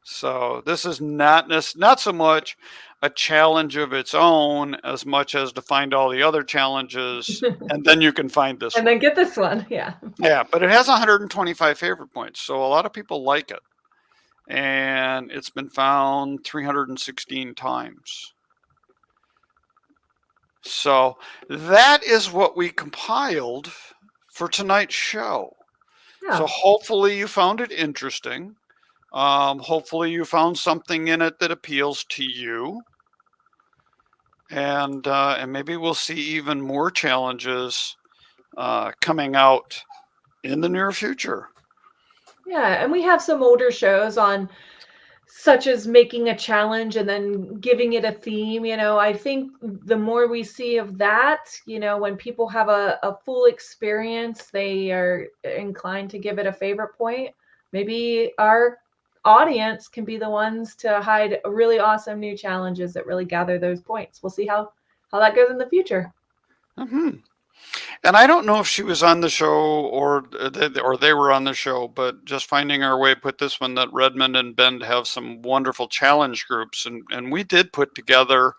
So this is not so much a challenge of its own as much as to find all the other challenges, and then you can find this And one. then get this one. Yeah. Yeah, but it has 125 favorite points, so a lot of people like it. And it's been found 316 times. So that is what we compiled for tonight's show. Yeah. So hopefully you found it interesting. Hopefully you found something in it that appeals to you. And maybe we'll see even more challenges coming out in the near future. Yeah, and we have some older shows on, such as making a challenge and then giving it a theme. I think the more we see of that, when people have a full experience, they are inclined to give it a favorite point. Maybe our audience can be the ones to hide really awesome new challenges that really gather those points. We'll see how that goes in the future. Mm-hmm. And I don't know if she was on the show or they were on the show, but just finding our way put this one that Redmond and Bend have some wonderful challenge groups. And we did put together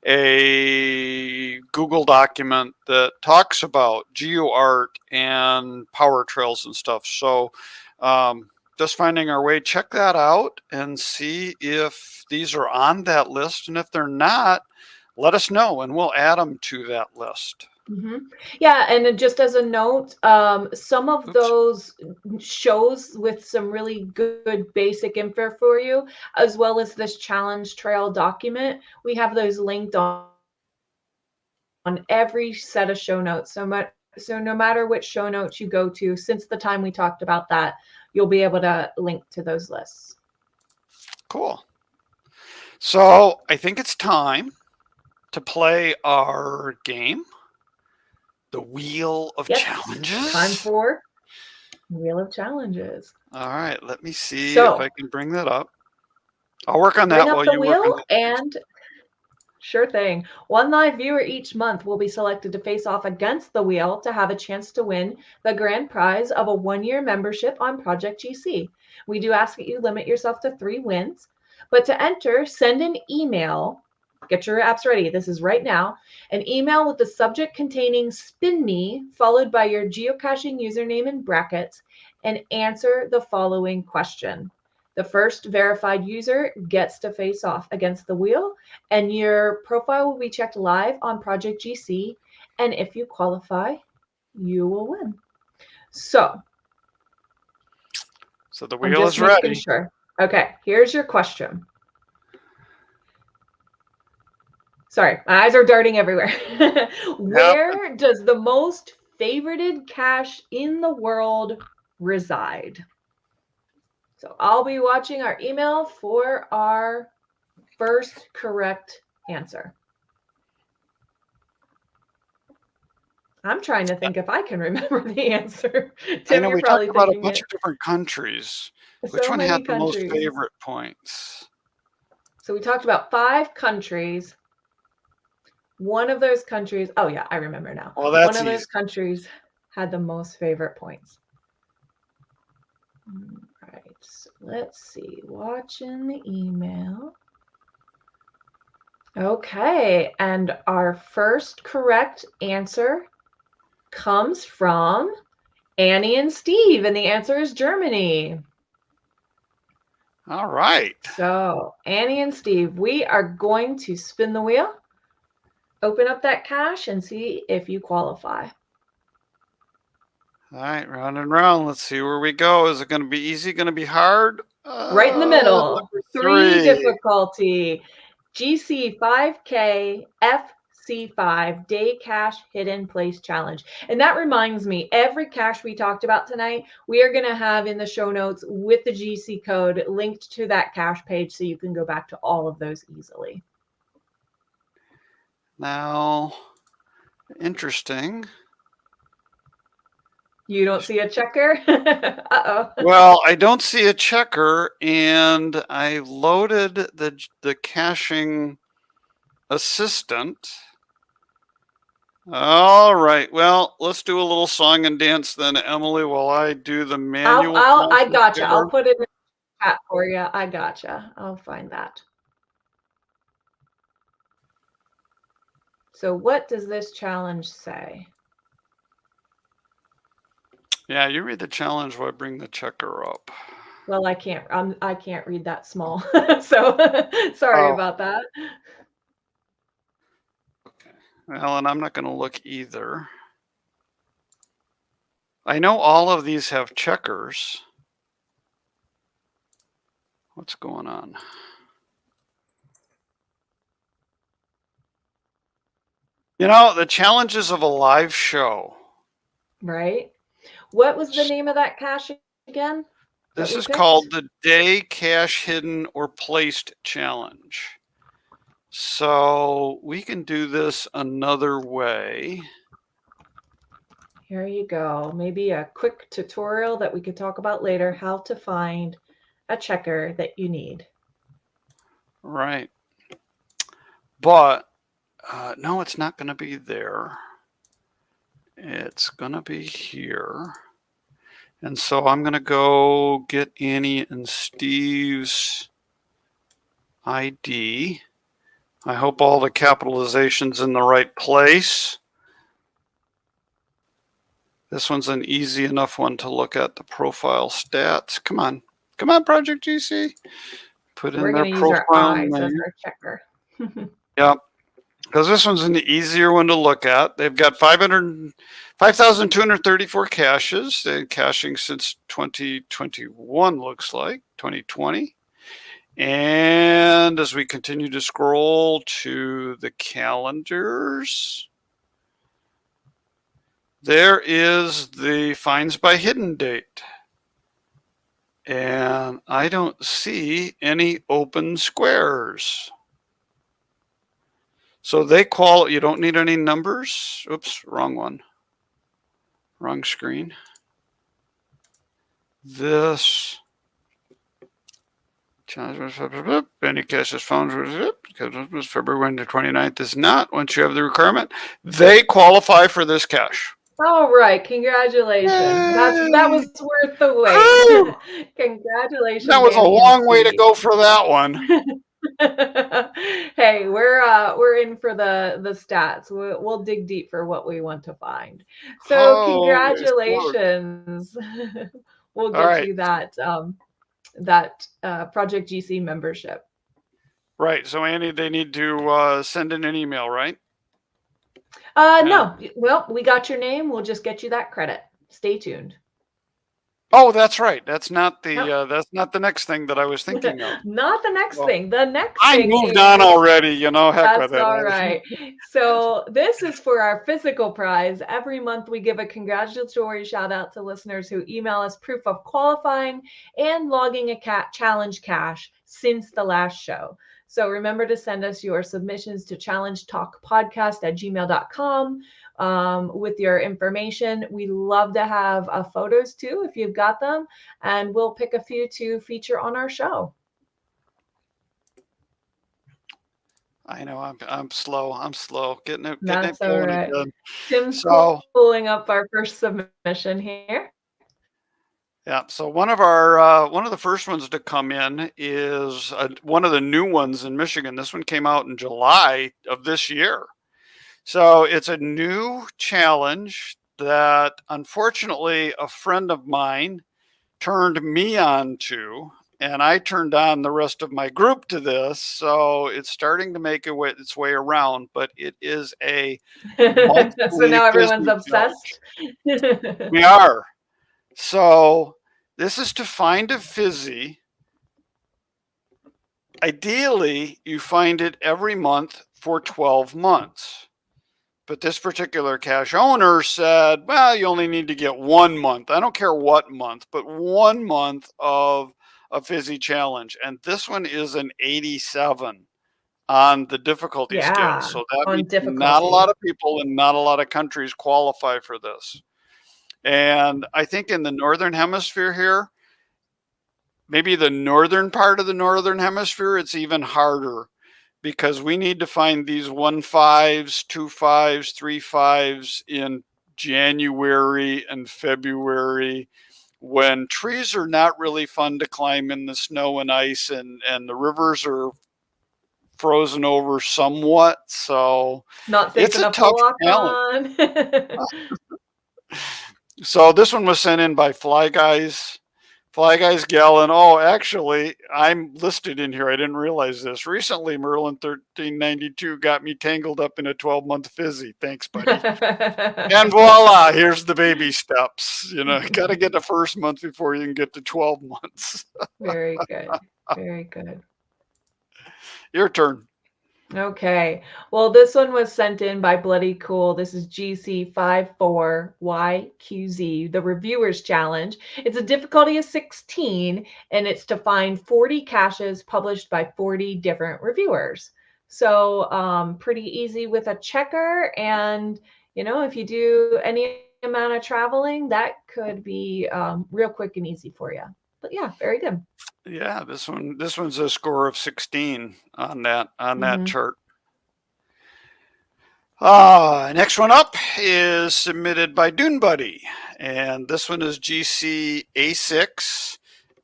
a Google document that talks about GeoArt and power trails and stuff. So just finding our way, check that out and see if these are on that list. And if they're not, let us know and we'll add them to that list. Mm-hmm. Yeah, and then just as a note, some of those shows with some really good basic info for you, as well as this challenge trail document, we have those linked on every set of show notes. So no matter which show notes you go to, since the time we talked about that, you'll be able to link to those lists. Cool. So I think it's time to play our game. The Wheel of Challenges. Time for Wheel of Challenges. All right, let me see if I can bring that up. I'll work on that while you work on that. And sure thing. One live viewer each month will be selected to face off against the wheel to have a chance to win the grand prize of a 1-year membership on Project GC. We do ask that you limit yourself to 3 wins, but to enter, send an email. Get your apps ready. This is right now. An email with the subject containing "Spin Me," followed by your geocaching username in brackets, and answer the following question. The first verified user gets to face off against the wheel, and your profile will be checked live on Project GC. And if you qualify, you will win. So the wheel is ready. Sure. Okay, here's your question. Sorry, my eyes are darting everywhere. Where does the most favorited cache in the world reside? So I'll be watching our email for our first correct answer. I'm trying to think if I can remember the answer. Tim, I know we talked about a bunch of different countries. Which one had the most favorite points? So we talked about 5 countries. One of those countries, oh yeah, I remember now. Well, that's one of those countries had the most favorite points. All right, so let's see. Watching the email. Okay, and our first correct answer comes from Annie and Steve, and the answer is Germany. All right. So Annie and Steve, we are going to spin the wheel. Open up that cache and see if you qualify. All right, round and round. Let's see where we go. Is it going to be easy? Going to be hard? Right in the middle. 3 difficulty. GC 5K GC5 Day Cache Hidden Place Challenge. And that reminds me, every cache we talked about tonight, we are going to have in the show notes with the GC code linked to that cache page so you can go back to all of those easily. Now, interesting. You don't see a checker? Uh-oh. Well, I don't see a checker, and I loaded the caching assistant. All right. Well, let's do a little song and dance then, Emily, while I do the manual. I gotcha. I'll put it in the chat for you. I gotcha. I'll find that. So what does this challenge say? Yeah, you read the challenge while I bring the checker up. Well, I can't read that small. So sorry about that. Okay. Well, and I'm not going to look either. I know all of these have checkers. What's going on? You know, the challenges of a live show. Right. What was the name of that cache again? This is called the Day Cache Hidden or Placed Challenge. So we can do this another way. Here you go. Maybe a quick tutorial that we could talk about later, how to find a checker that you need. Right. But no, it's not going to be there. It's going to be here. And so I'm going to go get Annie and Steve's ID. I hope all the capitalization's in the right place. This one's an easy enough one to look at the profile stats. Come on. Come on, Project GC. Put in We're their going to use profile our eyes as name. our checker. Yep. Because this one's an easier one to look at. They've got 5,234 caches. They're caching since 2021, looks like, 2020. And as we continue to scroll to the calendars, there is the finds by hidden date. And I don't see any open squares. So they call, you don't need any numbers. Oops, wrong one. Wrong screen. This. Any caches found because it was February 29th is not. Once you have the requirement, they qualify for this cache. All right, congratulations. That was worth the wait. Congratulations. That was a long way to go for that one. Hey, we're in for the stats. We'll dig deep for what we want to find. So congratulations. We'll get you that Project GC membership. Right. So Annie, they need to send in an email, right? No. Well, we got your name. We'll just get you that credit. Stay tuned. Oh, that's right. That's not the next thing that I was thinking of. Not the next thing. The next I thing moved on already, heck with it. That's all right. So this is for our physical prize. Every month we give a congratulatory shout out to listeners who email us proof of qualifying and logging a challenge cache since the last show. So remember to send us your submissions to challengetalkpodcast@gmail.com with your information. We love to have photos too, if you've got them, and we'll pick a few to feature on our show. I know I'm slow. I'm slow. Getting it That's going all right. again. Tim's pulling up our first submission here. Yeah. So one of the first ones to come in is one of the new ones in Michigan. This one came out in July of this year. So it's a new challenge that unfortunately a friend of mine turned me on to, and I turned on the rest of my group to this. So it's starting to make its way around, but it is a so now everyone's obsessed. We are. So this is to find a fizzy. Ideally, you find it every month for 12 months. But this particular cache owner said, well, you only need to get 1 month. I don't care what month, but 1 month of a fizzy challenge. And this one is an 87 on the difficulty scale. Yeah, So that on means not a difficulty. lot of people and not a lot of countries qualify for this. And I think in the Northern Hemisphere here, maybe the northern part of the Northern Hemisphere, it's even harder because we need to find these 1.5s, 2.5s, 3.5s in January and February when trees are not really fun to climb in the snow and ice, and the rivers are frozen over somewhat. So Not safe it's a enough to tough walk challenge. on. So this one was sent in by Fly Guys Gallon. Oh, actually, I'm listed in here. I didn't realize this. Recently, Merlin 1392 got me tangled up in a 12-month fizzy. Thanks, buddy. And voila, here's the baby steps. You know, got to get the first month before you can get to 12 months. Very good. Very good. Your turn. Okay. Well, this one was sent in by Bloody Cool. This is GC54YQZ, the Reviewers Challenge. It's a difficulty of 16, and it's to find 40 caches published by 40 different reviewers. So pretty easy with a checker. And, you know, if you do any amount of traveling, that could be real quick and easy for you. But yeah, very good. Yeah, this one's a score of 16 on that chart. Next one up is submitted by Dune Buddy, and this one is GC A6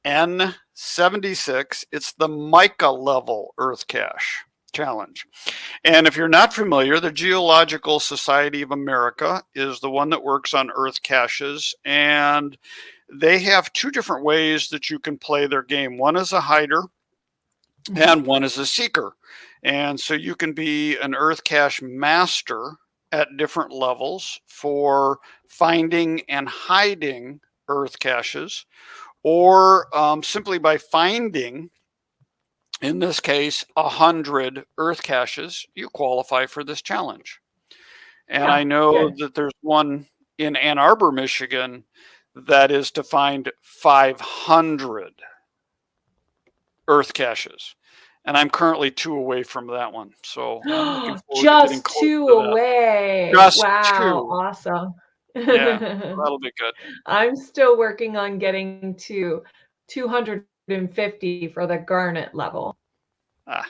N76. It's the Mica level Earth Cache Challenge. And if you're not familiar, the Geological Society of America is the one that works on Earth caches, and they have two different ways that you can play their game. One is a hider and one is a seeker. And so you can be an Earth cache master at different levels for finding and hiding Earth caches, or simply by finding, in this case, 100 Earth caches, you qualify for this challenge. And I know that there's one in Ann Arbor, Michigan, that is to find 500 Earth caches. And I'm currently 2 away from that one. So I'm looking forward just to getting 2 away. Just wow. 2. Awesome. Yeah, that'll be good. I'm still working on getting to 250 for the Garnet level. I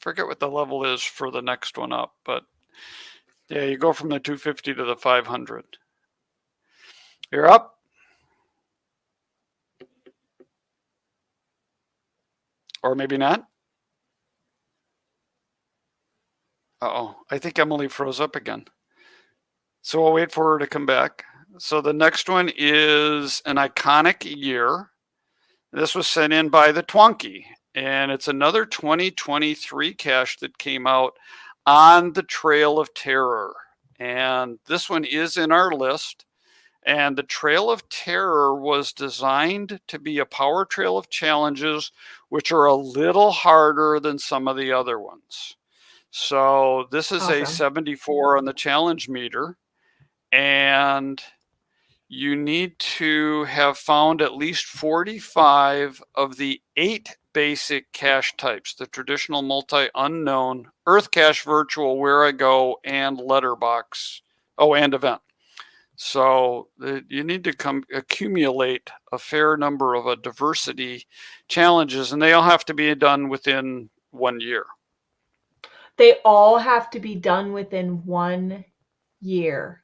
forget what the level is for the next one up, but yeah, you go from the 250 to the 500. You're up. Or maybe not. Uh-oh, I think Emily froze up again. So I'll wait for her to come back. So the next one is an iconic year. This was sent in by the Twonky, and it's another 2023 cache that came out on the Trail of Terror. And this one is in our list. And the Trail of Terror was designed to be a power trail of challenges, which are a little harder than some of the other ones. So this is a 74 on the challenge meter, and you need to have found at least 45 of the 8 basic cache types: the traditional, multi, unknown, Earth cache, virtual, where I go, and letterbox. Oh, and event. So you need to accumulate a fair number of a diversity challenges, and they all have to be done within 1 year. They all have to be done within 1 year.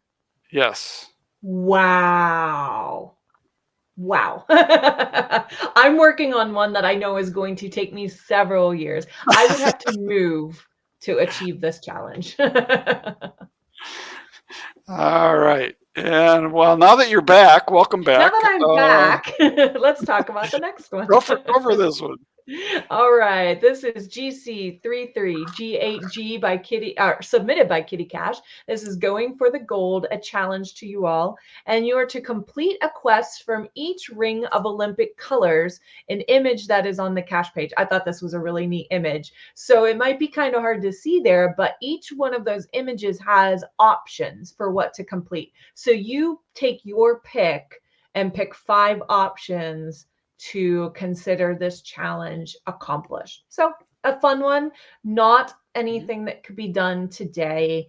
Yes. Wow. Wow. I'm working on one that I know is going to take me several years. I would have to move to achieve this challenge. All right. And well, now that you're back, welcome back. Now that I'm back, let's talk about the next one. Go for this one. All right, this is GC33G8G by Kitty, submitted by Kitty Cash. This is going for the gold, a challenge to you all. And you are to complete a quest from each ring of Olympic colors, an image that is on the cash page. I thought this was a really neat image. So it might be kind of hard to see there, but each one of those images has options for what to complete. So you take your pick and pick 5 options to consider this challenge accomplished. So a fun one, not anything that could be done today,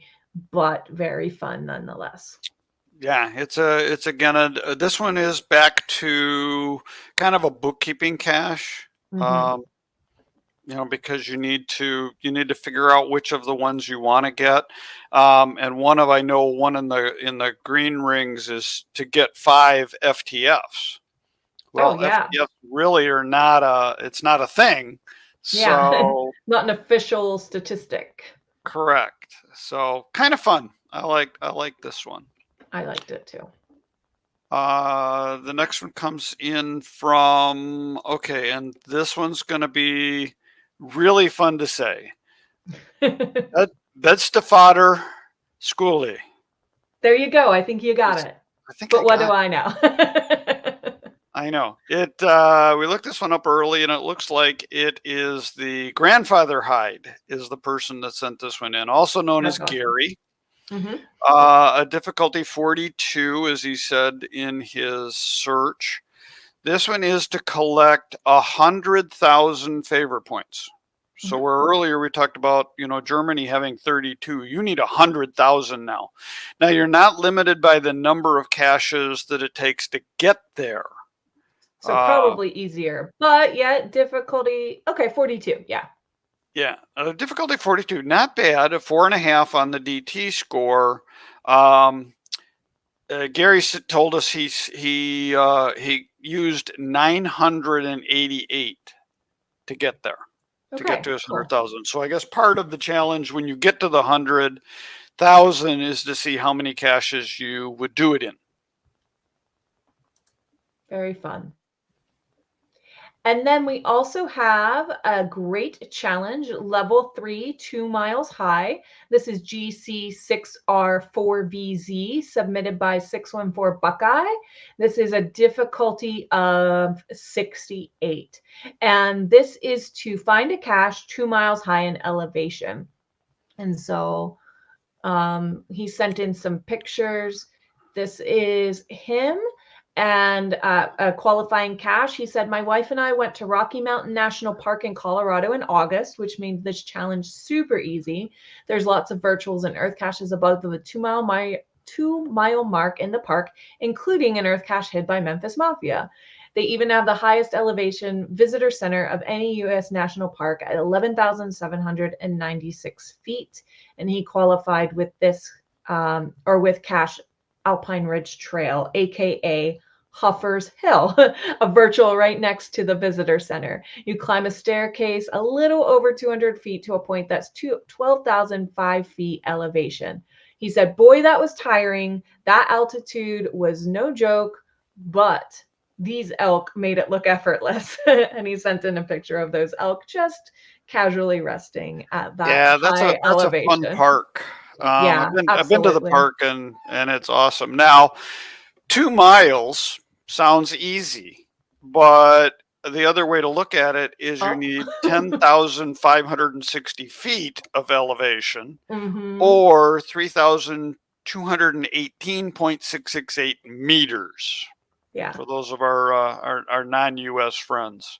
but very fun nonetheless. Yeah, it's again this one is back to kind of a bookkeeping cache. Mhm. Because you need to figure out which of the ones you want to get. And one in the green rings is to get 5 FTFs. Well, yeah. FTFs really are it's not a thing. Yeah. So Not an official statistic. correct. So kind of fun. I like this one. I liked it too. The next one comes in from, and this one's going to be really fun to say. Bedstaffader Schoolie. There you go. I think you got it. But what do I know? I know it. We looked this one up early, and it looks like it is the grandfather Hyde is the person that sent this one in, also known as Gary. Mm-hmm. A difficulty 42, as he said in his search. This one is to collect 100,000 favor points. So where earlier we talked about, Germany having 32, you need 100,000 now. Now you're not limited by the number of caches that it takes to get there. So probably easier, but yet difficulty. Okay, 42. Yeah. Yeah, difficulty 42, not bad. A 4.5 on the DT score. Gary told us he used 988 to get there, to get to his 100,000. So I guess part of the challenge when you get to the 100,000 is to see how many caches you would do it in. Very fun. And then we also have a great challenge, level 3, 2 miles high. This is GC6R4BZ, submitted by 614 Buckeye. This is a difficulty of 68. And this is to find a cache 2 miles high in elevation. And so he sent in some pictures. This is him. And a qualifying cache. He said, my wife and I went to Rocky Mountain National Park in Colorado in August, which means this challenge super easy. There's lots of virtuals and earth caches above the 2 mile mark in the park, including an earth cache hid by Memphis Mafia. They even have the highest elevation visitor center of any U.S. national park at 11,796 feet. And he qualified with this, with cache Alpine Ridge Trail, aka Huffer's Hill, a virtual right next to the visitor center. You climb a staircase a little over 200 feet to a point that's 12,005 feet elevation. He said, boy, that was tiring. That altitude was no joke, but these elk made it look effortless. And he sent in a picture of those elk just casually resting at that high elevation. That's a fun park. Yeah, I've been to the park and it's awesome. Now, 2 miles sounds easy, but the other way to look at it is you need 10,560 feet of elevation, or 3,218.668 meters. Yeah. For those of our non-US friends.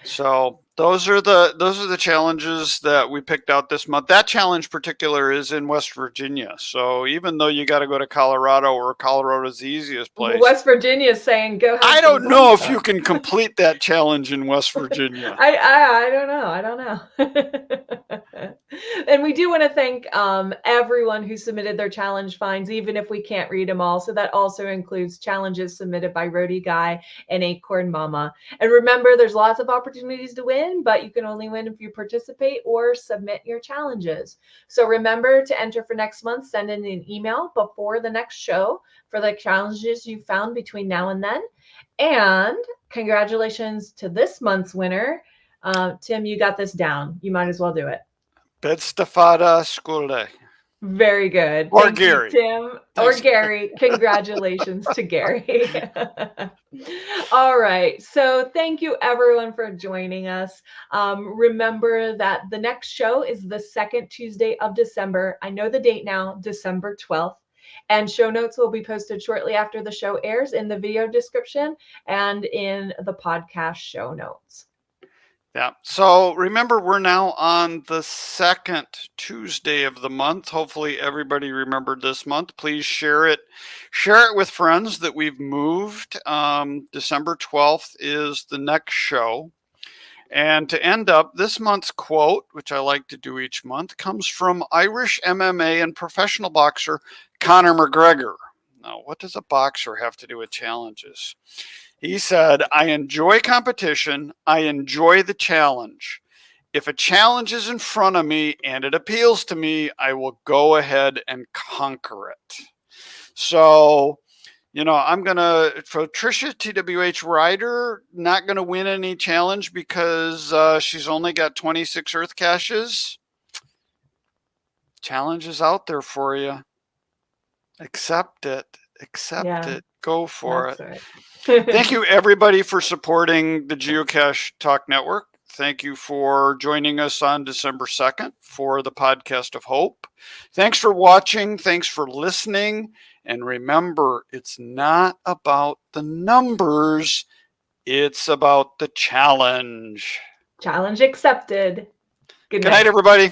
So those are the challenges that we picked out this month. That challenge particular is in West Virginia. So even though you got to go to Colorado, or Colorado's the easiest place, West Virginia is saying go. I don't know if you can complete that challenge in West Virginia. I don't know. And we do want to thank everyone who submitted their challenge finds, even if we can't read them all. So that also includes challenges submitted by Roadie Guy and Acorn Mama. And remember, there's lots of opportunities to win, but you can only win if you participate or submit your challenges. So remember to enter for next month. Send in an email before the next show for the challenges you found between now and then. And congratulations to this month's winner. Tim, you got this down. You might as well do it. Bedstafada Skule. Very good. Or Thank Gary. You, Tim. Thanks. Or Gary. Congratulations to Gary. All right. So thank you everyone for joining us. Remember that the next show is the second Tuesday of December. I know the date now, December 12th. And show notes will be posted shortly after the show airs in the video description and in the podcast show notes. Yeah. So remember, we're now on the second Tuesday of the month. Hopefully everybody remembered this month. Please share it. Share it with friends that we've moved. December 12th is the next show. And to end up, this month's quote, which I like to do each month, comes from Irish MMA and professional boxer Conor McGregor. Now, what does a boxer have to do with challenges? He said, I enjoy competition. I enjoy the challenge. If a challenge is in front of me and it appeals to me, I will go ahead and conquer it. So, I'm going to, for Trisha TWH Ryder, not going to win any challenge because she's only got 26 Earth Caches. Challenge is out there for you. Accept it. Accept it. Go for it. Right. Thank you, everybody, for supporting the Geocache Talk Network. Thank you for joining us on December 2nd for the Podcast of Hope. Thanks for watching. Thanks for listening. And remember, it's not about the numbers. It's about the challenge. Challenge accepted. Good night, everybody.